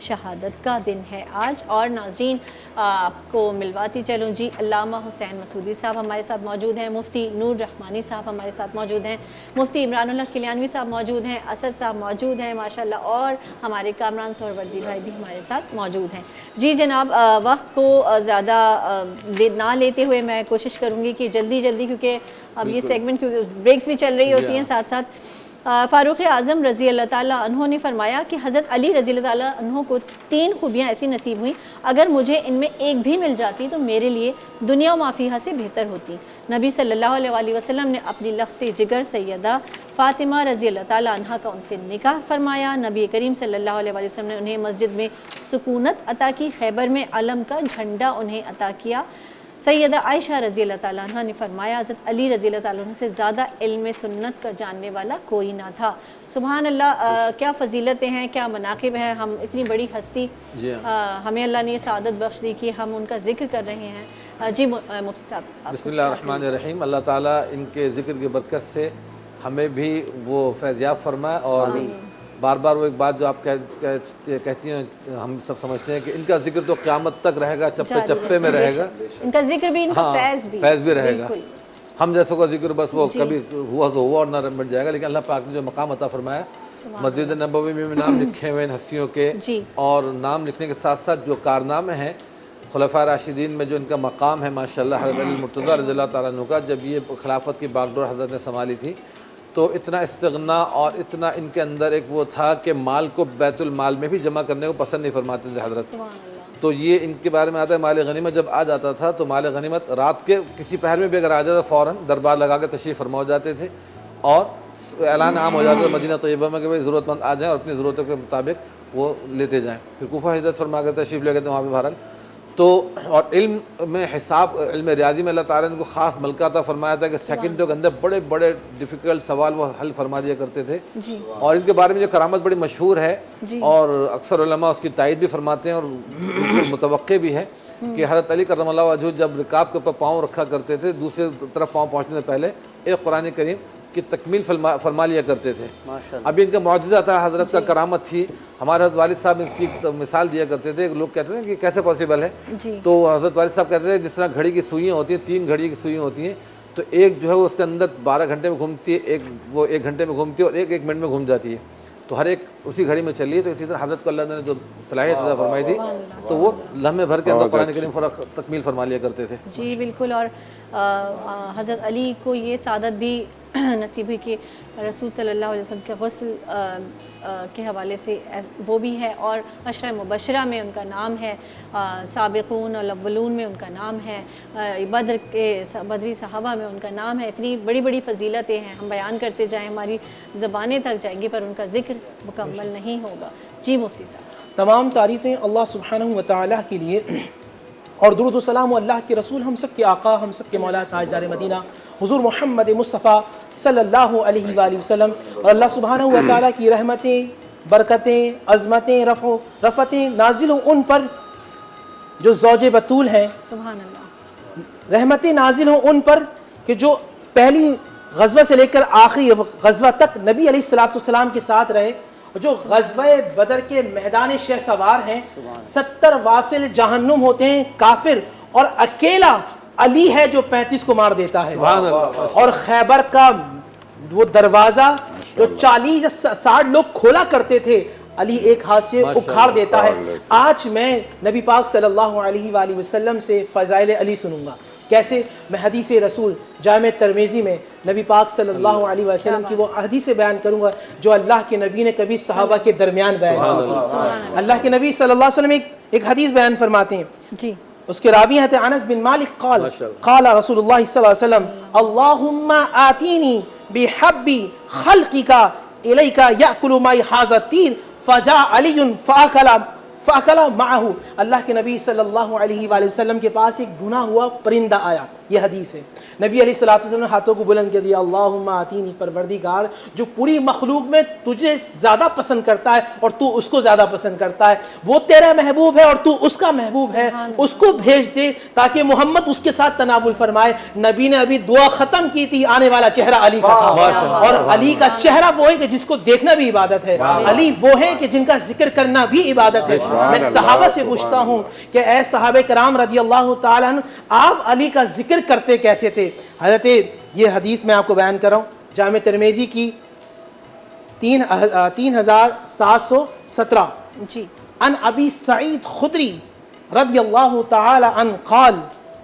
شہادت کا دن ہے آج۔ اور ناظرین آپ کو ملواتی چلوں جی، علامہ حسین مسعودی صاحب ہمارے ساتھ موجود ہیں، مفتی نور رحمانی صاحب ہمارے ساتھ موجود ہیں، مفتی عمران اللہ کلیانوی صاحب موجود ہیں، اسد صاحب موجود ہیں ماشاءاللہ، اور ہمارے کامران سہروردی بھائی بھی ہمارے ساتھ موجود ہیں۔ جی جناب، وقت کو زیادہ نہ لیتے ہوئے میں کوشش کروں گی کہ جلدی کیونکہ اب یہ سیگمنٹ کیونکہ بریکس بھی چل رہی ہوتی ہیں ساتھ ساتھ۔ فاروق اعظم رضی اللہ تعالیٰ عنہ نے فرمایا کہ حضرت علی رضی اللہ تعالیٰ عنہ کو 3 خوبیاں ایسی نصیب ہوئیں، اگر مجھے ان میں ایک بھی مل جاتی تو میرے لیے دنیا و ما فیہا سے بہتر ہوتی۔ نبی صلی اللہ علیہ وآلہ وسلم نے اپنی لخت جگر سیدہ فاطمہ رضی اللہ تعالیٰ عنہ کا ان سے نکاح فرمایا۔ نبی کریم صلی اللہ علیہ وآلہ وسلم نے انہیں مسجد میں سکونت عطا کی، خیبر میں علم کا جھنڈا انہیں عطا کیا۔ سیدہ عائشہ رضی اللہ تعالیٰ عنہ نے فرمایا حضرت علی رضی اللہ تعالیٰ عنہ سے زیادہ علم سنت کا جاننے والا کوئی نہ تھا۔ سبحان اللہ، کیا فضیلتیں ہیں، کیا مناقب ہیں۔ ہم اتنی بڑی ہستی ہمیں اللہ نے سعادت بخش دی کہ ہم ان کا ذکر کر رہے ہیں۔ جی مفتی صاحب، بسم اللہ الرحمن الرحیم۔ اللہ تعالیٰ ان کے ذکر کی برکت سے ہمیں بھی وہ فیضیاب فرمائے، اور بار بار وہ ایک بات جو آپ کہتی ہیں ہم سب سمجھتے ہیں کہ ان کا ذکر تو قیامت تک رہے گا، چپے چپے میں رہے گا، ان کا ذکر بھی، ان کا فیض بھی رہے گا۔ ہم جیسوں کا ذکر بس وہ کبھی ہوا تو ہوا اور نہ مٹ جائے گا، لیکن اللہ پاک نے جو مقام عطا فرمایا، مسجد نبوی میں بھی نام لکھے ہوئے ان ہستیوں کے، اور نام لکھنے کے ساتھ ساتھ جو کارنامے ہیں خلفاء راشدین میں جو ان کا مقام ہے ماشاءاللہ، حضرت علی مرتضیٰ رضی اللہ تعالیٰ عنہ کا جب یہ خلافت کی باغڈور حضرت نے سنبھالی تھی تو اتنا استغنا اور اتنا ان کے اندر ایک وہ تھا کہ مال کو بیت المال میں بھی جمع کرنے کو پسند نہیں فرماتے تھے حضرت۔ تو یہ ان کے بارے میں آتا ہے مال غنیمت جب آ جاتا تھا تو مال غنیمت رات کے کسی پہر میں بھی اگر آ جاتا فوراً دربار لگا کے تشریف فرما ہو جاتے تھے، اور اعلان عام ہو جاتا تھا مدینہ طیبہ میں کہ بھائی ضرورت مند آ جائیں اور اپنی ضرورتوں کے مطابق وہ لیتے جائیں۔ پھر کوفہ ہجرت فرما کے تشریف لے گئے تھے وہاں پہ بہرحال۔ تو اور علم میں حساب، علم ریاضی میں اللہ تعالیٰ نے کو خاص ملکہ عطا فرمایا تھا کہ سیکنڈوں کے اندر بڑے بڑے ڈیفیکلٹ سوال وہ حل فرما دیا کرتے تھے، اور ان کے بارے میں جو کرامت بڑی مشہور ہے اور اکثر علماء اس کی تائید بھی فرماتے ہیں اور بالکل متوقع بھی ہے کہ حضرت علی کرم اللہ وجہہ جب رکاب کے اوپر پاؤں رکھا کرتے تھے دوسرے طرف پاؤں پہنچنے سے پہلے ایک قرآن کریم کی تکمیل فرما لیا کرتے تھے۔ ابھی ان کا معجزہ تھا، حضرت کا کرامت تھی۔ ہمارے حضرت والد صاحب اس کی مثال دیا کرتے تھے، لوگ کہتے ہیں کہ کیسے پاسبل ہے، تو حضرت والد صاحب کہتے تھے جس طرح گھڑی کی سوئیاں ہوتی ہیں، 3 گھڑی کی سوئیاں ہوتی ہیں، تو ایک جو ہے وہ اس کے اندر 12 گھنٹے میں گھومتی ہے، ایک وہ 1 گھنٹے میں گھومتی ہے اور ایک 1 منٹ میں گھوم جاتی ہے، تو ہر ایک اسی گھڑی میں چلی ہے۔ تو اسی طرح حضرت کو اللہ نے جو صلاحیت عطا فرمائی تھی تو وہ لمحے بھر کے اندر قرآن کریم تکمیل فرما لیا کرتے تھے۔ جی بالکل، اور حضرت علی کو یہ سعادت بھی نصیب ہوئی کہ رسول صلی اللہ علیہ وسلم کے غسل کے حوالے سے وہ بھی ہے، اور عشرہ مبشرہ میں ان کا نام ہے، سابقون الاولون میں ان کا نام ہے، بدری صحابہ میں ان کا نام ہے۔ اتنی بڑی بڑی فضیلتیں ہیں، ہم بیان کرتے جائیں ہماری زبانیں تھک جائیں گی پر ان کا ذکر مکمل نہیں ہوگا۔ جی مفتی صاحب، تمام تعریفیں اللہ سبحانہ و تعالیٰ کے لیے، اور درود و سلام و اللہ کے رسول ہم سب کے آقا، ہم سب کے مولا تاجدار مدینہ حضور محمد مصطفیٰ صلی اللہ علیہ وآلہ وسلم، اور اللہ سبحانہ و تعالیٰ کی رحمتیں، برکتیں، عظمتیں، رفعتیں نازل ہوں ان پر جو زوج بطول ہیں، سبحان اللہ، رحمتیں نازل ہوں ان پر کہ جو پہلی غزوہ سے لے کر آخری غزوہ تک نبی علیہ السلام کے ساتھ رہے، جو غزوہ بدر کے میدان شہ سوار ہیں، 70 واصل جہنم ہوتے ہیں کافر، اور اکیلا علی ہے جو 35 کو مار دیتا ہے، اور خیبر کا وہ دروازہ جو 40 یا 60 لوگ کھولا کرتے تھے علی ایک ہاتھ سے اکھاڑ دیتا ہے۔ آج میں نبی پاک صلی اللہ علیہ وآلہ وسلم سے فضائل علی سنوں گا، کیسے میں حدیث رسول جامع ترمذی میں نبی پاک صلی اللہ علیہ وسلم کی وہ حدیث بیان کروں گا جو اللہ کے نبی نے کبھی صحابہ کے درمیان بیان کی۔ اللہ کے نبی صلی اللہ علیہ وسلم ایک حدیث بیان فرماتے ہیں، جی اس کے راوی ہیں انس بن مالک قال قال رسول اللہ صلی اللہ علیہ وسلم اللہم آتینی بحبی خلقک الیک یأکل مائی ھذا التین فجاء علی فاکل معه اللہ کے نبی صلی اللہ علیہ وآلہ وسلم کے پاس ایک بھنا ہوا پرندہ آیا، یہ حدیث ہے. نبی علیہ الصلوۃ والسلام نے ہاتھوں کو بلند کر دیا، اللہم آتینی، پروردگار جو پوری مخلوق میں تجھے زیادہ پسند کرتا ہے اور تو اس کو زیادہ پسند کرتا ہے، وہ تیرا محبوب ہے اور تو اس کا محبوب ہے، اس کو بھیج دے تاکہ محمد اس کے ساتھ تناول فرمائے. نبی نے ابھی دعا ختم کی تھی، آنے والا چہرہ علی کا تھا، اور علی کا چہرہ وہ ہے کہ جس کو دیکھنا بھی عبادت ہے، علی وہ ہے کہ جن کا ذکر کرنا بھی عبادت ہے. میں صحابہ سے پوچھتا ہوں کہ اے صحابہ کرام رضی اللہ تعالیٰ عنہ، آپ علی کا ذکر کرتے کیسے تھے؟ حضرت یہ حدیث میں آپ کو بیان کر رہا ہوں، جامع ترمذی کی 3717 جی. عن ابی سعید خدری رضی اللہ تعالی عنہ قال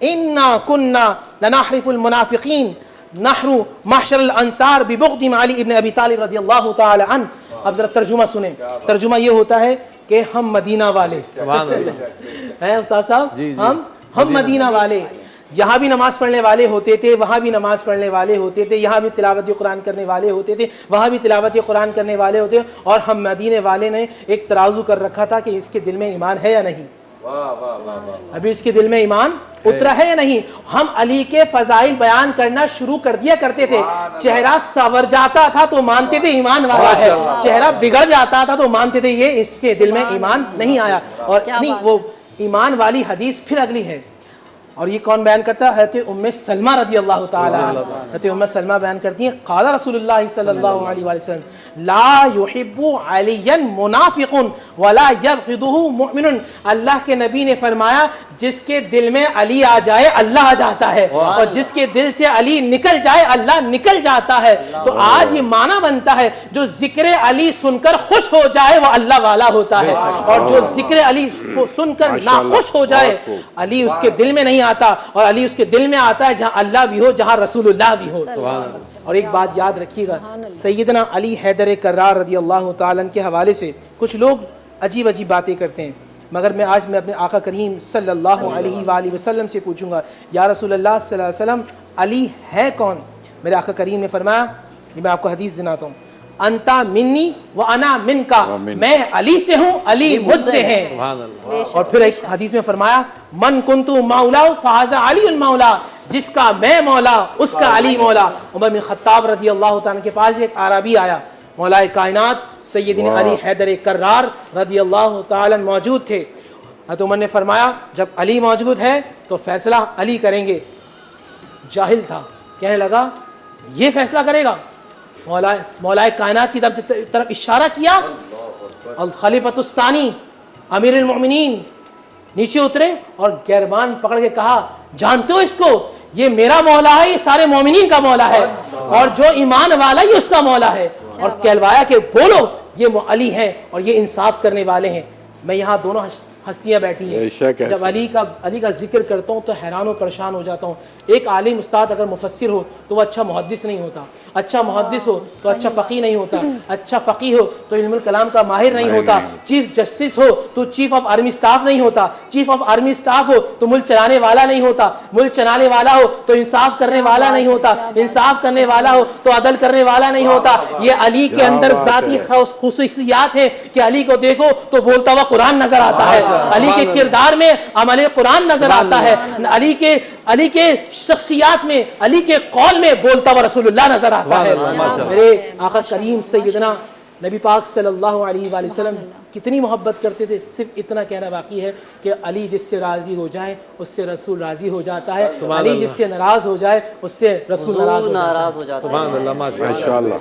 انا كنا لنحرف المنافقین نحن محشر الانصار ببغض علی ابن ابی طالب رضی اللہ تعالی عنہ. اب ذرا ترجمہ سنیں. ترجمہ یہ ہوتا ہے کہ ہم مدینہ والے ہیں استاد صاحب، ہم مدینہ والے یہاں بھی نماز پڑھنے والے ہوتے تھے، وہاں بھی نماز پڑھنے والے ہوتے تھے، یہاں بھی تلاوت قرآن کرنے والے ہوتے تھے، وہاں بھی تلاوت قرآن کرنے والے ہوتے، اور ہم مدینے والے نے ایک ترازو کر رکھا تھا کہ اس کے دل میں ایمان ہے یا نہیں، ابھی اس کے دل میں ایمان اترا ہے یا نہیں. ہم علی کے فضائل بیان کرنا شروع کر دیا کرتے تھے. چہرہ سنور جاتا تھا تو مانتے تھے ایمان والا ہے، چہرہ بگڑ جاتا تھا تو مانتے تھے یہ اس کے دل میں ایمان نہیں آیا. اور نہیں، وہ ایمان والی حدیث پھر اگلی ہے، اور یہ کون بیان کرتا ہے؟ حضرت ام سلمہ رضی اللہ تعالی عنہ. حضرت ام سلمہ بیان کرتی ہیں قال رسول اللہ صلی اللہ علیہ وآلہ وسلم لا يحب علیا منافق ولا یبغضہ مؤمن. اللہ کے نبی نے فرمایا جس کے دل میں علی آ جائے اللہ آ جاتا ہے، اور جس کے دل سے علی نکل جائے اللہ نکل جاتا ہے. تو آج یہ معنی بنتا ہے جو ذکر علی سن کر خوش ہو جائے وہ اللہ والا ہوتا ہے، اور جو ذکر علی سن کر ناخوش ہو جائے علی اس کے دل میں نہیں آتا، اور علی اس کے دل میں آتا ہے جہاں اللہ بھی ہو، جہاں رسول اللہ بھی ہو. اور ایک بات یاد رکھیے گا، سیدنا علی حیدر کرار رضی اللہ تعالیٰ عنہ کے حوالے سے کچھ لوگ عجیب عجیب باتیں کرتے ہیں، مگر میں آج اپنے آقا کریم صلی اللہ علیہ وآلہ وسلم سے پوچھوں گا یا رسول اللہ صلی اللہ علیہ وسلم علی ہے کون؟ میرے آقا کریم نے فرمایا، یہ میں آپ کو حدیث سناتا ہوں، انتا منی و انا منکا، میں علی سے ہوں علی مجھ سے ہے. اور پھر ایک حدیث میں فرمایا من کنتو مولا فہذا علی المولا، جس کا میں مولا اس کا علی مولا. عمر بن خطاب رضی اللہ تعالیٰ کے پاس ایک عربی آیا، مولا کائنات سیدنا علی حیدر کرار رضی اللہ تعالیٰ موجود تھے. حضرت عمر نے فرمایا جب علی موجود ہے تو فیصلہ علی کریں گے. جاہل تھا، کہنے لگا یہ فیصلہ کرے گا؟ مولا کائنات کی طرف اشارہ کیا، الخلیفۃ الثانی امیر المؤمنین نیچے اترے اور گریبان پکڑ کے کہا جانتے ہو اس کو، یہ میرا مولا ہے، یہ سارے مومنین کا مولا ہے، اور جو ایمان والا یہ اس کا مولا ہے. اور کہلوایا کہ بولو یہ علی ہیں اور یہ انصاف کرنے والے ہیں. میں یہاں دونوں ہستیاں بیٹھی ہیں، جب علی کا ذکر کرتا ہوں تو حیران و پریشان ہو جاتا ہوں. ایک عالم استاد اگر مفسر ہو تو وہ اچھا محدث نہیں ہوتا، اچھا محدث ہو تو اچھا فقیہ نہیں ہوتا، اچھا فقیہ ہو تو علم الکلام کا ماہر نہیں ہوتا، چیف جسٹس ہو تو چیف آف آرمی سٹاف نہیں ہوتا، چیف آف آرمی سٹاف ہو تو ملک چلانے والا نہیں ہوتا، ملک چلانے والا ہو تو انصاف کرنے والا نہیں ہوتا، انصاف کرنے والا ہو تو عدل کرنے والا نہیں ہوتا. یہ علی کے اندر ذاتی خصوصیات ہیں کہ علی کو دیکھو تو بولتا ہوا قرآن نظر آتا ہے، علی کے کردار میں عمل قرآن نظر آتا ہے، علی کے شخصیات میں، علی کے قول میں بولتا ہوا رسول اللہ نظر آتا ہے. میرے آقا کریم سیدنا نبی پاک صلی اللہ علیہ وآلہ وسلم کتنی محبت کرتے تھے. صرف اتنا کہنا باقی ہے کہ علی جس سے راضی ہو جائے اس سے رسول راضی ہو جاتا ہے، علی جس سے ناراض ہو جائے اس سے رسول ناراض ہو جاتا ہے. سبحان اللہ، ماشاءاللہ.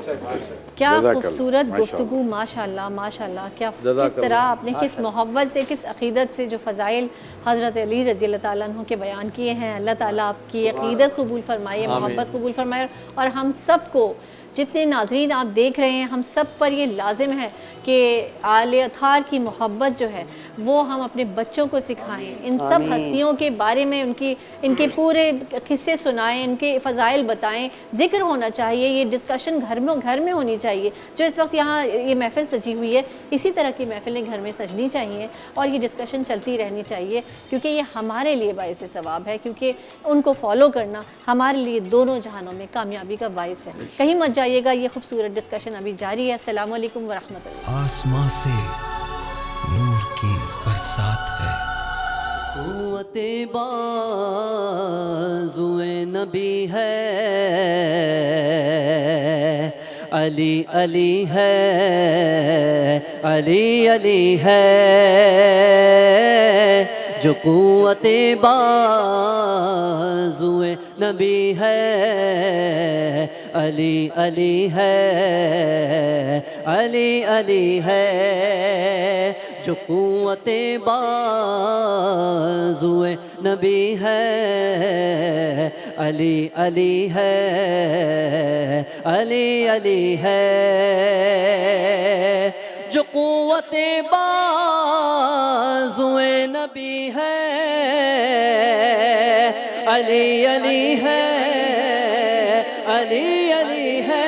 کیا خوبصورت گفتگو، ماشاءاللہ ماشاءاللہ. کیا کس طرح آپ نے کس محبت سے، کس عقیدت سے جو فضائل حضرت علی رضی اللہ تعالیٰ عنہ کے بیان کیے ہیں. اللہ تعالیٰ آپ کی عقیدت قبول فرمائے، محبت قبول فرمائے، اور ہم سب کو جتنے ناظرین آپ دیکھ رہے ہیں ہم سب پر یہ لازم ہے کہ آل اطہار کی محبت جو ہے وہ ہم اپنے بچوں کو سکھائیں. ان سب ہستیوں کے بارے میں ان کے پورے قصے سنائیں، ان کے فضائل بتائیں. ذکر ہونا چاہیے، یہ ڈسکشن گھر میں ہونی چاہیے. جو اس وقت یہاں یہ محفل سجی ہوئی ہے اسی طرح کی محفلیں گھر میں سجنی چاہیے، اور یہ ڈسکشن چلتی رہنی چاہیے، کیونکہ یہ ہمارے لیے باعث ثواب ہے، کیونکہ ان کو فالو کرنا ہمارے لیے دونوں جہانوں میں کامیابی کا باعث ہے. کہیں مت جائیے گا، یہ خوبصورت ڈسکشن ابھی جاری ہے. السلام علیکم ورحمۃ اللہ. آسمان سے نور کی برسات ہے. قوت بازوئے نبی ہے، علی علی ہے، علی علی ہے، جو قوت بازوئے نبی ہے، علی علی ہے، علی علی ہے، جو قوت بازوئے نبی ہے، علی علی ہے، علی علی ہے، جو قوت بازوئے نبی ہے، علی علی ہے، علی علی ہے،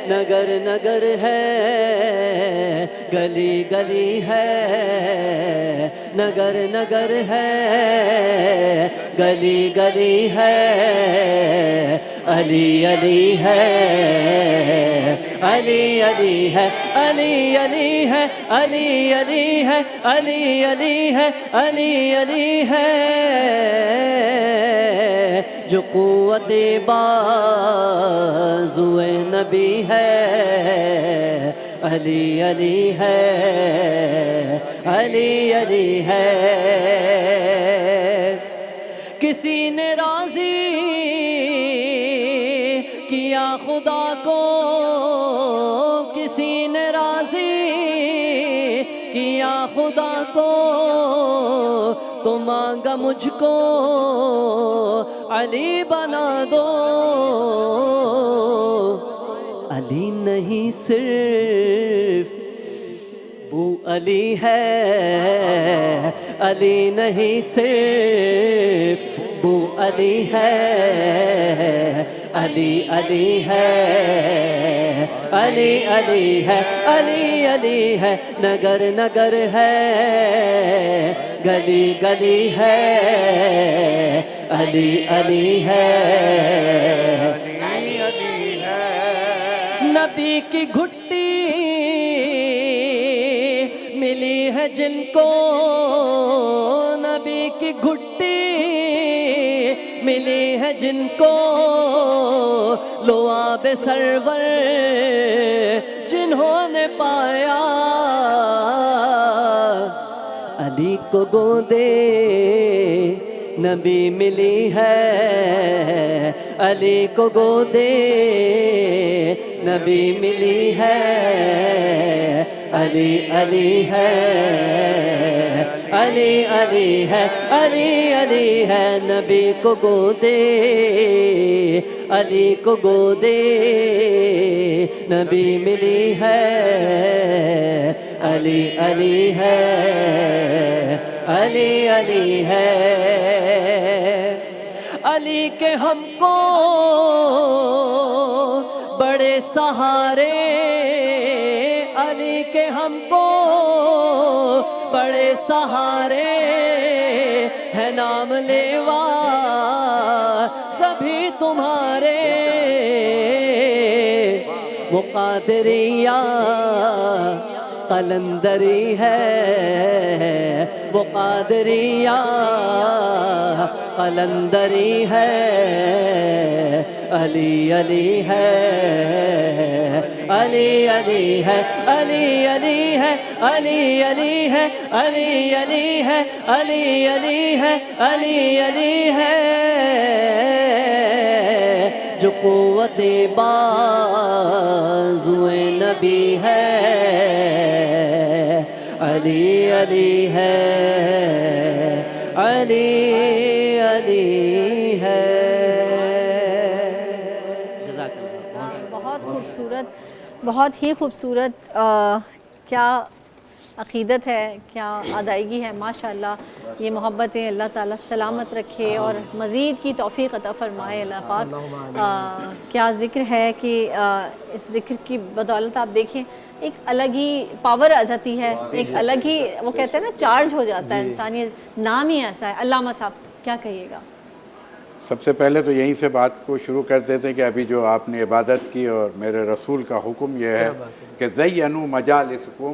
نگر نگر ہے، گلی گلی ہے، نگر نگر ہے، گلی گلی ہے، علی علی ہے، علی علی ہے، علی علی ہے، علی علی ہے، علی علی ہے، علی علی ہے، جو قوت بازوئے نبی ہے، علی علی ہے، علی علی ہے، کسی نے راضی کیا خدا کو، کسی نے راضی کیا خدا کو، تو مانگا مجھ کو علی بنا دو، علی نہیں صرف بو علی ہے، علی نہیں صرف بو علی ہے، علی علی ہے، علی علی ہے، علی علی ہے، نگر نگر ہے، گلی گلی ہے، علی علی ہے، علی علی ہے، نبی کی گھٹی ملی ہے جن کو، نبی کی گھٹی ملی ہے جن کو، لعاب سرور جنہوں نے پایا، علی کو گودے نبی ملی ہے، علی کو گودے نبی ملی ہے، علی علی ہے، علی علی ہے، علی علی ہے، نبی کو گودے، علی کو گودے نبی ملی ہے، علی علی ہے، علی علی ہے، علی کے ہم کو بڑے سہارے، علی کے ہم کو بڑے سہارے، ہے نام لیوا سبھی تمہارے، وہ قادریہ قلندری ہے، وہ قادریہ قلندری ہے، علی علی ہے، علی علی ہے، علی علی ہے، علی علی ہے، علی علی ہے، علی علی ہے، علی علی ہے، جو قوت بازوئے نبی ہے، علی علی ہے، علی علی ہے، جزاک اللہ۔ بہت خوبصورت، بہت ہی خوبصورت، کیا عقیدت ہے، کیا ادائیگی ہے، ماشاءاللہ۔ یہ محبتیں اللہ تعالیٰ سلامت رکھے اور مزید کی توفیق عطا فرمائے اللہ پاک۔ کیا ذکر ہے کہ اس ذکر کی بدولت آپ دیکھیں ایک الگ ہی پاور آ جاتی ہے، ایک الگ ہی وہ کہتے ہیں نا چارج ہو جاتا ہے انسانیت، نام ہی ایسا ہے۔ علامہ صاحب کیا کہیے گا؟ سب سے پہلے تو یہیں سے بات کو شروع کر دیتے ہیں کہ ابھی جو آپ نے عبادت کی اور میرے رسول کا حکم یہ ہے کہ زینوا مجالسکم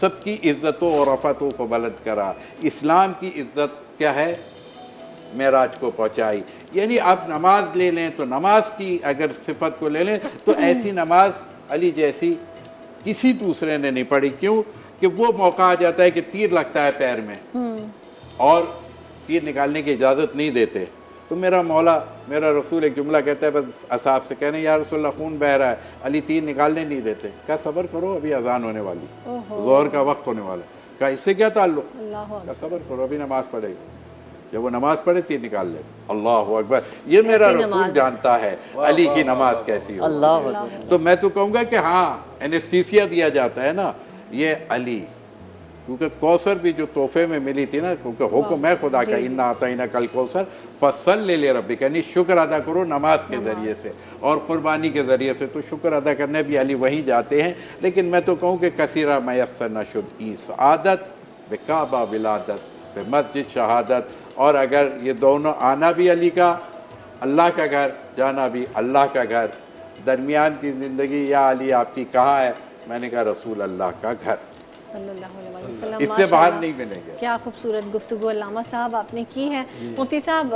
سب کی عزتوں اور رفعتوں کو بلند کرا. اسلام کی عزت کیا ہے؟ معراج کو پہنچائی. یعنی آپ نماز لے لیں تو نماز کی اگر صفت کو لے لیں تو ایسی نماز علی جیسی کسی دوسرے نے نہیں پڑھی. کیوں کہ وہ موقع آ جاتا ہے کہ تیر لگتا ہے پیر میں اور تیر نکالنے کی اجازت نہیں دیتے. تو میرا مولا میرا رسول ایک جملہ کہتا ہے, بس اصحاب سے کہنے یا رسول اللہ خون بہ رہا ہے, علی تیر نکالنے نہیں دیتے. کہا صبر کرو ابھی اذان ہونے والی, ظہر کا وقت ہونے والا. کہا اس سے کیا تعلق؟ کہا صبر کرو ابھی نماز پڑھے گی, جب وہ نماز پڑھے تیر نکال لے. اللہ اکبر. یہ میرا رسول جانتا ہے علی کی نماز کیسی ہو. تو میں تو کہوں گا کہ ہاں اینستھیسیا دیا جاتا ہے نا, یہ علی, کیونکہ کوثر بھی جو تحفے میں ملی تھی نا, کیونکہ حکم ہے خدا کا انا اعطیناک الکوثر فصلی لربک, یعنی شکر ادا کرو نماز کے ذریعے سے اور قربانی کے ذریعے سے. تو شکر ادا کرنے بھی علی وہیں جاتے ہیں. لیکن میں تو کہوں کہ کثیرہ میسر نشد ای سعادت بکعبہ ولادت بمسجد شہادت. اور اگر یہ دونوں آنا بھی علی کا اللہ کا گھر, جانا بھی اللہ کا گھر, درمیان کی زندگی یا علی آپ کی کہاں ہے؟ میں نے کہا رسول اللہ کا گھر. صلی اللہ علیہ وسلم. اس سے باہر نہیں ملیں گے. کیا خوبصورت گفتگو علامہ صاحب آپ نے کی ہے. مفتی صاحب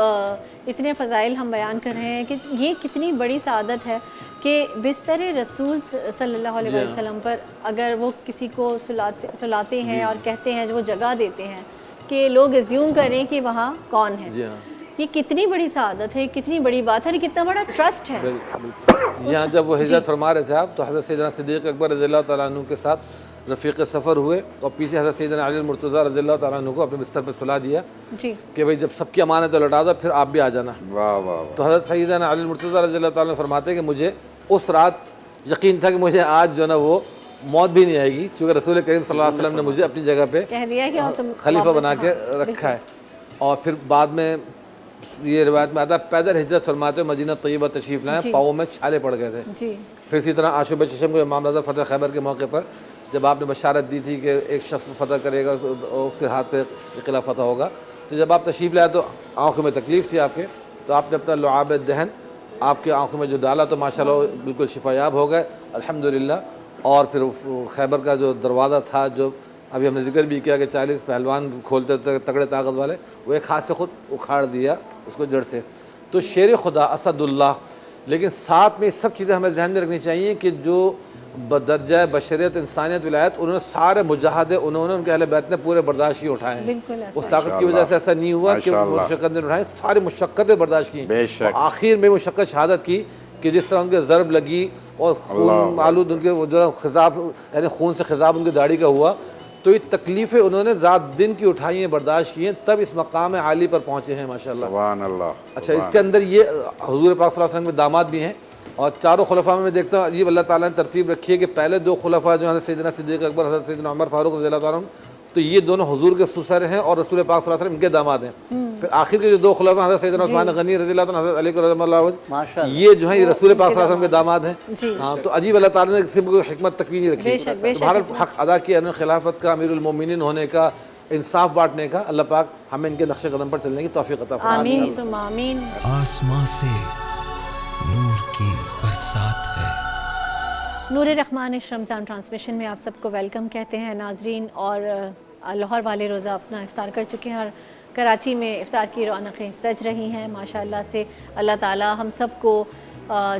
اتنے فضائل ہم بیان کر رہے ہیں کہ یہ کتنی بڑی سعادت ہے کہ بستر رسول صلی اللہ علیہ وسلم پر اگر وہ کسی کو سلاتے ہیں اور کہتے ہیں, جو وہ جگہ دیتے ہیں کہ لوگ ایزیوم کریں کہ وہاں کون ہے. یہ کتنی بڑی سعادت ہے, کتنی بڑی بات ہے, کتنا بڑا ٹرسٹ ہے. یہاں جب وہ ہجرت فرما رہے تھے آپ, تو حضرت سیدنا صدیق اکبر رضی اللہ تعالیٰ عنہ کے ساتھ رفیق سفر ہوئے اور پیچھے حضرت سیدنا علی المرتضیٰ رضی اللہ تعالیٰ عنہ کو اپنے بستر پر سلا دیا کہ بھئی جب سب کی امانت لوٹا دو پھر آپ بھی آ جانا. تو حضرت سیدنا علی المرتضیٰ رضی اللہ تعالیٰ عنہ فرماتے ہیں کہ مجھے اس رات یقین تھا کہ مجھے آج جو نا وہ موت بھی نہیں آئے گی, چونکہ رسول کریم صلی اللہ علیہ وسلم نے مجھے اپنی جگہ پہ خلیفہ بنا کے رکھا ہے. اور پھر بعد میں یہ روایت میں آتا ہے پیدل ہجرت فرماتے ہوئے مدینہ طیبہ تشریف لائے, پاؤں میں چھالے پڑ گئے تھے. پھر اسی طرح عاشب چشم کو امام رضا فتح خیبر کے موقع پر جب آپ نے بشارت دی تھی کہ ایک شخص فتح کرے گا اس کے ہاتھ پہ قلعہ فتح ہوگا, تو جب آپ تشریف لائے تو آنکھوں میں تکلیف تھی آپ کے, تو آپ نے اپنا لعاب دہن آپ کے آنکھوں میں جو ڈالا تو ماشاءاللہ بالکل شفا یاب ہو گئے الحمدللہ. اور پھر خیبر کا جو دروازہ تھا, جو ابھی ہم نے ذکر بھی کیا کہ 40 پہلوان کھولتے تھے تگڑے طاقت والے, وہ ایک ہاتھ سے خود اکھاڑ دیا اس کو جڑ سے. تو شیر خدا اسد اللہ. لیکن ساتھ میں سب چیزیں ہمیں ذہن میں رکھنی چاہیے کہ جو بدرجہ بشریت انسانیت ولایت انہوں نے سارے مجاہدے انہوں نے ان کے اہل بیت نے پورے برداشت کی اٹھائے ہیں. اس طاقت کی وجہ سے ایسا نہیں ہوا کہ مشقت نے اٹھائے, ساری مشقتیں برداشت کی. آخر میں مشقت شہادت کی کہ جس طرح ان کے ضرب لگی اور خون آلود ان کے جو خضاب یعنی خون سے خضاب ان کی داڑھی کا ہوا, تو یہ تکلیفیں انہوں نے رات دن کی اٹھائی ہیں, برداشت کی ہیں, تب اس مقام عالی پر پہنچے ہیں ماشاءاللہ. سبحان اللہ. اچھا اس کے اندر یہ حضور پاک صلی اللہ علیہ وسلم کے داماد بھی ہیں, اور چاروں خلفاء میں دیکھتا ہوں عجیب اللہ تعالیٰ نے ترتیب رکھی ہے کہ پہلے دو خلفاء جو حضرت سیدنا صدیق اکبر حضرت سیدنا عمر فاروق رضی اللہ تعالیٰ عنہ, تو یہ دونوں حضور کے سسر ہیں اور رسول پاک صلی اللہ علیہ وسلم ان کے داماد ہیں. پھر آخر کے جو دو خلفاء حضرت سیدنا عثمان غنی رضی اللہ عنہ, حضرت علی رضی اللہ عنہ, یہ جو ہیں یہ رسول پاک صلی اللہ علیہ وسلم کے داماد ہیں. ہاں تو عجیب اللہ تعالیٰ نے کسی کو حکمت تکوینی رکھی, بہرحال حق ادا کیا انہوں نے, خلافت کا, امیر المومنین ہونے کا, انصاف بانٹنے کا. اللہ پاک ہمیں ان کے نقش قدم پر چلنے کی توفیق عطا فرمائے. آمین ثم آمین. آسمان سے نور کی برسات ہے. نور رحمان رمضان ٹرانسمیشن میں آپ سب کو ویلکم کہتے ہیں ناظرین. اور لاہور والے روزہ اپنا افطار کر چکے ہیں اور کراچی میں افطار کی رونقیں سج رہی ہیں ماشاءاللہ سے. اللہ تعالیٰ ہم سب کو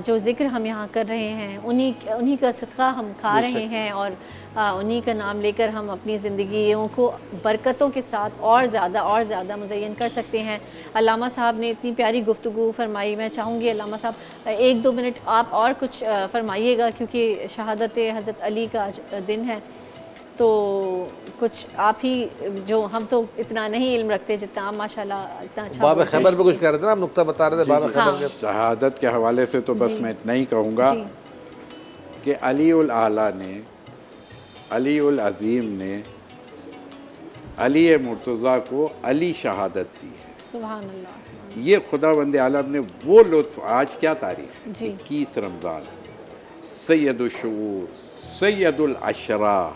جو ذکر ہم یہاں کر رہے ہیں انہی کا صدقہ ہم کھا رہے ہیں, اور انہی کا نام لے کر ہم اپنی زندگیوں کو برکتوں کے ساتھ اور زیادہ مزین کر سکتے ہیں. علامہ صاحب نے اتنی پیاری گفتگو فرمائی. میں چاہوں گی علامہ صاحب 1-2 منٹ آپ اور کچھ فرمائیے گا, کیونکہ شہادت حضرت علی کا دن ہے, تو کچھ آپ ہی, جو ہم تو اتنا نہیں علم رکھتے جتنا آپ ماشاءاللہ اتنا اچھا. باب خیبر پہ کچھ کہہ رہے تھے نا آپ, نقطہ بتا رہے تھے باب خیبر کے. شہادت کے حوالے سے تو بس میں اتنا ہی کہوں گا کہ علی الاعلیٰ نے, علی العظیم نے علی مرتضیٰ کو علی شہادت دی ہے. سبحان اللہ. یہ خداوند عالم نے وہ لطف, آج کیا تاریخ ہے؟ 21 رمضان, سید الشعور, سید العشرہ,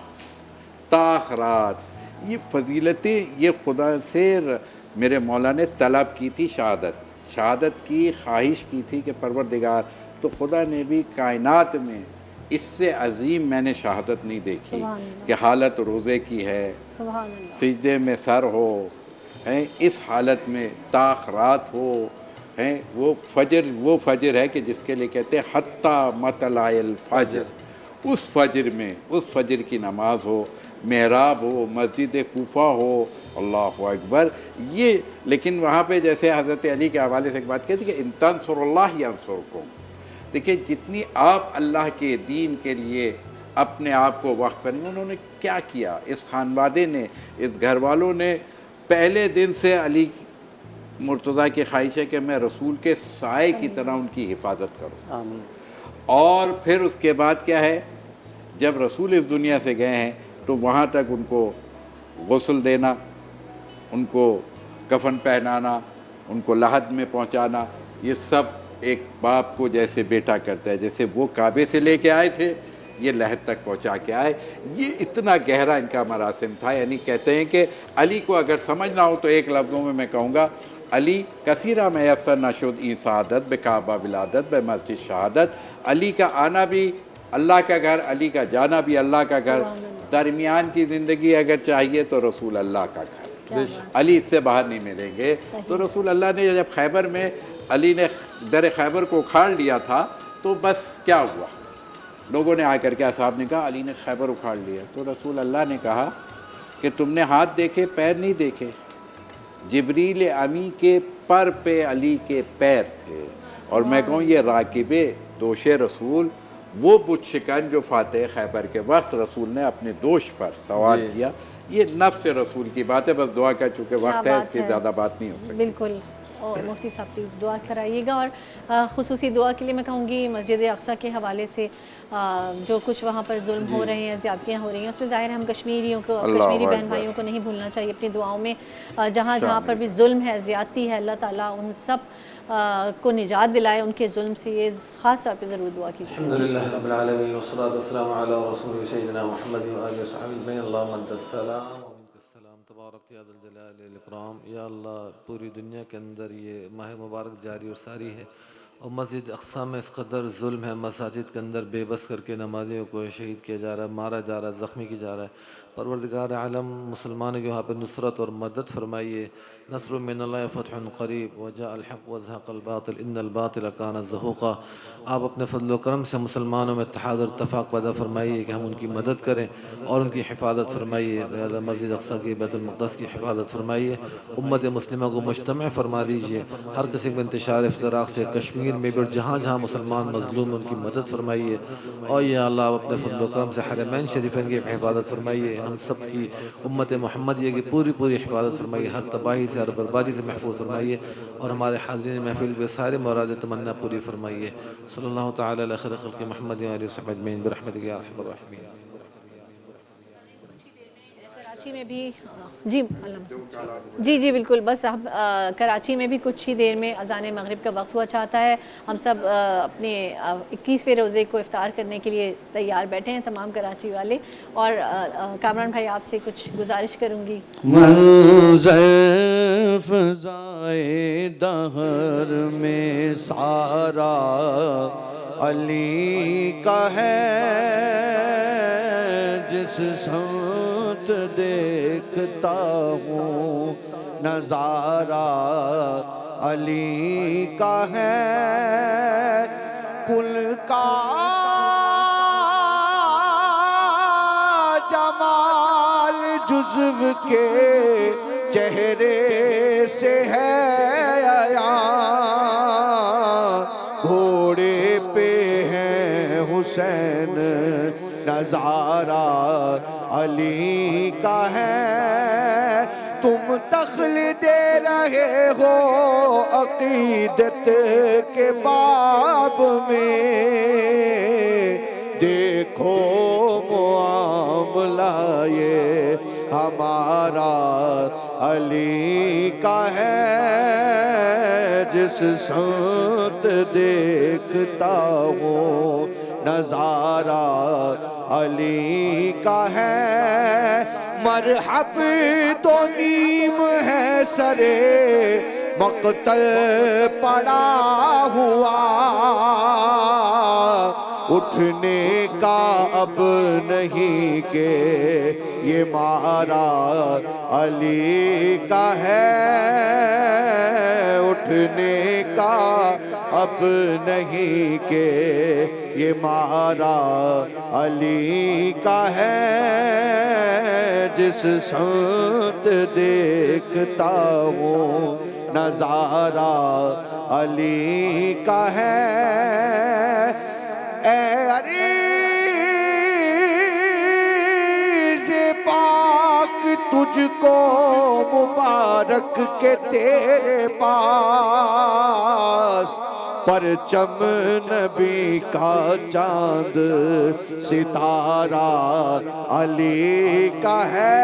تاخرات, یہ فضیلتیں یہ خدا سے میرے مولا نے طلب کی تھی. شہادت کی خواہش کی تھی کہ پروردگار, تو خدا نے بھی کائنات میں اس سے عظیم میں نے شہادت نہیں دیکھی سبحان اللہ۔ کہ حالت روزے کی ہے، سبحان اللہ۔ سجدے میں سر ہو، ہیں اس حالت میں تاخرات ہو، ہیں وہ فجر ہے کہ جس کے لیے کہتے ہیں حتی مطلع الفجر، اس فجر میں اس فجر کی نماز ہو، محراب ہو، مسجد کوفہ ہو، اللہ اکبر یہ۔ لیکن وہاں پہ جیسے حضرت علی کے حوالے سے ایک بات کہتی کہ ان تنصروا اللہ ینصرکم، دیکھیں جتنی آپ اللہ کے دین کے لیے اپنے آپ کو وقف کریں، انہوں نے کیا کیا، اس خانوادے نے، اس گھر والوں نے پہلے دن سے علی مرتضیٰ کی خواہش ہے کہ میں رسول کے سائے کی طرح ان کی حفاظت کروں۔ آمین۔ اور پھر اس کے بعد کیا ہے، جب رسول اس دنیا سے گئے ہیں تو وہاں تک ان کو غسل دینا، ان کو کفن پہنانا، ان کو لحد میں پہنچانا، یہ سب ایک باپ کو جیسے بیٹا کرتا ہے، جیسے وہ کعبے سے لے کے آئے تھے یہ لحد تک پہنچا کے آئے۔ یہ اتنا گہرا ان کا مراسم تھا، یعنی کہتے ہیں کہ علی کو اگر سمجھنا ہو تو ایک لفظوں میں کہوں گا، علی کثیرہ میسر نشد این سعادت بے کعبہ ولادت بے مسجد شہادت، علی کا آنا بھی اللہ کا گھر، علی کا جانا بھی اللہ کا گھر، درمیان کی زندگی اگر چاہیے تو رسول اللہ کا گھر، علی اس سے باہر نہیں ملیں گے۔ تو رسول اللہ نے جب خیبر میں علی نے در خیبر کو اکھاڑ لیا تھا تو بس کیا ہوا، لوگوں نے آ کر کے اصحاب نے کہا علی نے خیبر اکھاڑ لیا، تو رسول اللہ نے کہا کہ تم نے ہاتھ دیکھے پیر نہیں دیکھے، جبریل امی کے پر پہ علی کے پیر تھے، اور میں کہوں یہ راکب دوش رسول، وہ بت شکن جو فاتح خیبر کے وقت رسول نے اپنے دوش پر سوال کیا، یہ نفس رسول کی بات ہے۔ بس دعا کا چونکہ وقت ہے اس کی زیادہ بات نہیں ہو سکتی۔ بالکل، اور مفتی صاحب پلیز دعا کرائیے گا، اور خصوصی دعا کے لیے میں کہوں گی مسجد اقصیٰ کے حوالے سے جو کچھ وہاں پر ظلم ہو رہے ہیں، زیادتیاں ہو رہی ہیں، اس پہ ظاہر ہے ہم کشمیریوں کو، کشمیری بہن بھائیوں کو نہیں بھولنا چاہیے اپنی دعاؤں میں، جہاں جہاں پر بھی ظلم ہے، زیادتی ہے، اللہ تعالیٰ ان سب کو نجات دلائے ان کے ظلم سے، یہ خاص طور پہ ضرور دعا کیجیے۔ الحمدللہ رب العالمین والصلاة والسلام علی رسول سیدنا محمد وآلہ وصحبہ اجمعین، اللہم انت السلام ومنک السلام تبارک یا ذا الجلال والاکرام۔ یا اللہ پوری دنیا کے اندر یہ ماہ مبارک جاری و ساری ہے، اور مسجد اقصیٰ میں اس قدر ظلم ہے، مساجد کے اندر بے بس کر کے نمازیوں کو شہید کیا جا رہا ہے، مارا جا رہا ہے، زخمی کیا جا رہا ہے۔ پروردگار عالم مسلمانوں کے وہاں پہ نصرت اور مدد فرمائیے، نصر من اللہ فتح قریب وجاء الحق وزهق الباطل ان الباطل کان زہوقا۔ آپ اپنے فضل و کرم سے مسلمانوں میں اتحاد اور اتفاق پیدا فرمائیے کہ ہم ان کی مدد کریں اور ان کی حفاظت فرمائیے، لہذا مسجد اقصیٰ کی بیت المقدس کی حفاظت فرمائیے، امت مسلمہ کو مجتمع فرما دیجیے، ہر قسم کے انتشار افتراق سے کشمیر میں بھی جہاں جہاں مسلمان مظلوم ان کی مدد فرمائیے، اور یا اللہ آپ اپنے فضل و کرم سے حرمین شریفین کی حفاظت فرمائیے، ہم سب کی امت محمدیہ کی پوری حفاظت فرمائیے، ہر تباہی سے ہر بربادی سے محفوظ فرمائیے، اور ہمارے حاضرین محفل پہ سارے مراد تمنا پوری فرمائیے۔ صلی اللہ تعالی علی خیر خلق محمد و آلہ وصحبہ اجمعین برحمتک یا ارحم الراحمین۔ کراچی میں بھی جی بالکل، بس اب کراچی میں بھی کچھ ہی دیر میں اذان مغرب کا وقت ہوا چاہتا ہے، ہم سب اپنے 21ویں روزے کو افطار کرنے کے لیے تیار بیٹھے ہیں تمام کراچی والے، اور کامران بھائی آپ سے کچھ گزارش کروں گی۔ منظر فضائے دہر میں سارا علی کا ہے، جس سمت دیکھتا ہوں نظارہ علی کا ہے، کل کا جمال جزو کے چہرے سے ہے عیاں، گھوڑے پہ ہے حسین نظارہ علی کا ہے، تم دخل دے رہے ہو عقیدت کے باب میں، دیکھو معاملہ یہ ہمارا علی کا ہے، جس سمت دیکھتا ہوں نظارہ علی کا ہے، مرحب دو نیم ہے سرے مقتل پڑا ہوا، اٹھنے کا اب نہیں کہ یہ مارا علی کا ہے، اٹھنے کا اب نہیں کہ یہ مارا علی کا ہے، جس سمت دیکھتا ہوں نظارہ علی کا ہے۔ اے عریض پاک تجھ کو مبارک کہ تیرے پاس پرچم نبی کا چاند ستارہ علی کا ہے،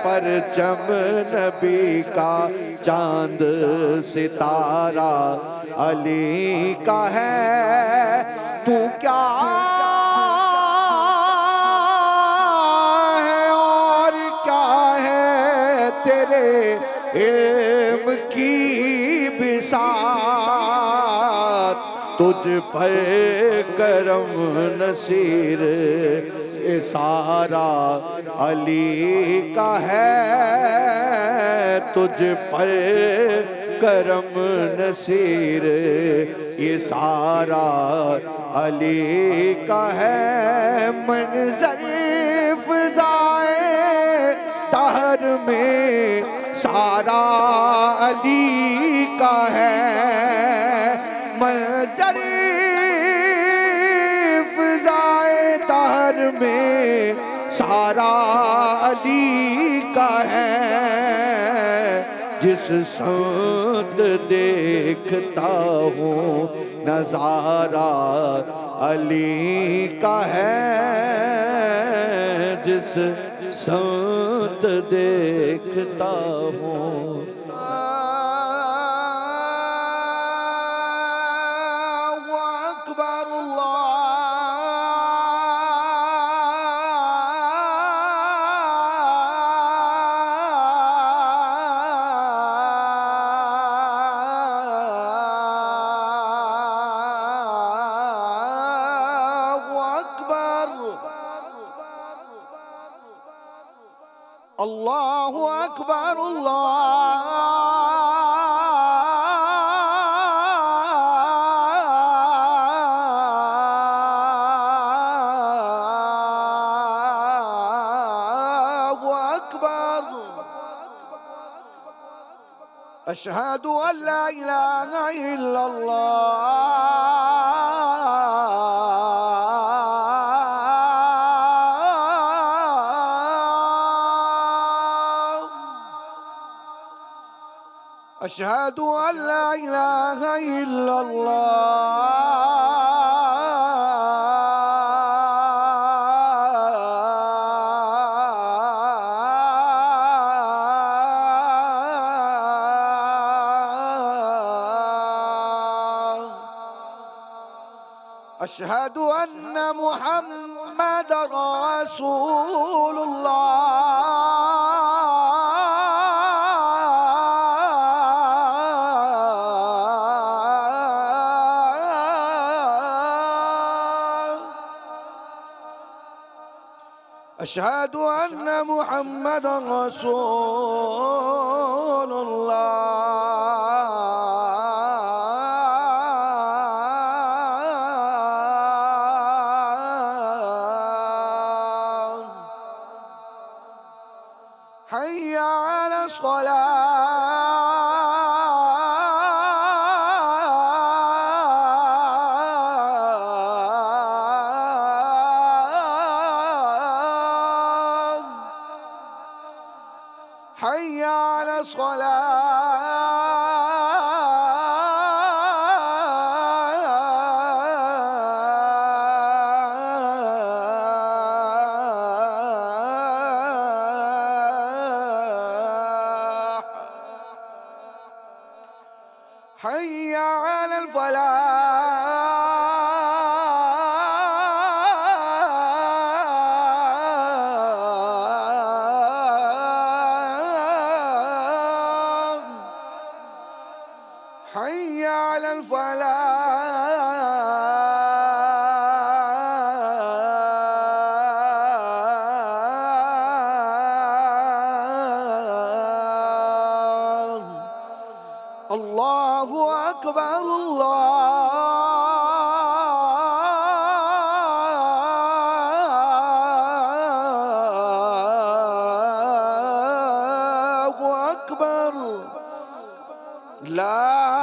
پرچم نبی کا چاند ستارہ علی کا ہے۔ تو کیا ہے اور کیا ہے تیرے علم کی بساط، تجھ پر کرم نصیر سارا علی کا ہے، تجھ پر کرم نصیر یہ سارا علی کا ہے۔ منظر فضائے طاہر میں سارا علی کا ہے، منظر فضائے طاہر میں سارا علی کا ہے، جس سمت دیکھتا ہوں نظارہ علی کا ہے، جس سمت دیکھتا ہوں۔ اللہ اکبر اللہ اکبر، اشہد ان لا الہ الا أشهد أن لا إله إلا الله، أشهد أن محمد رسول أشهد أن محمد رسول الله، حي على حي على الصلاة، حي على الفلاح، حي على الفلاح. اللہ اکبر اللہ اکبر لا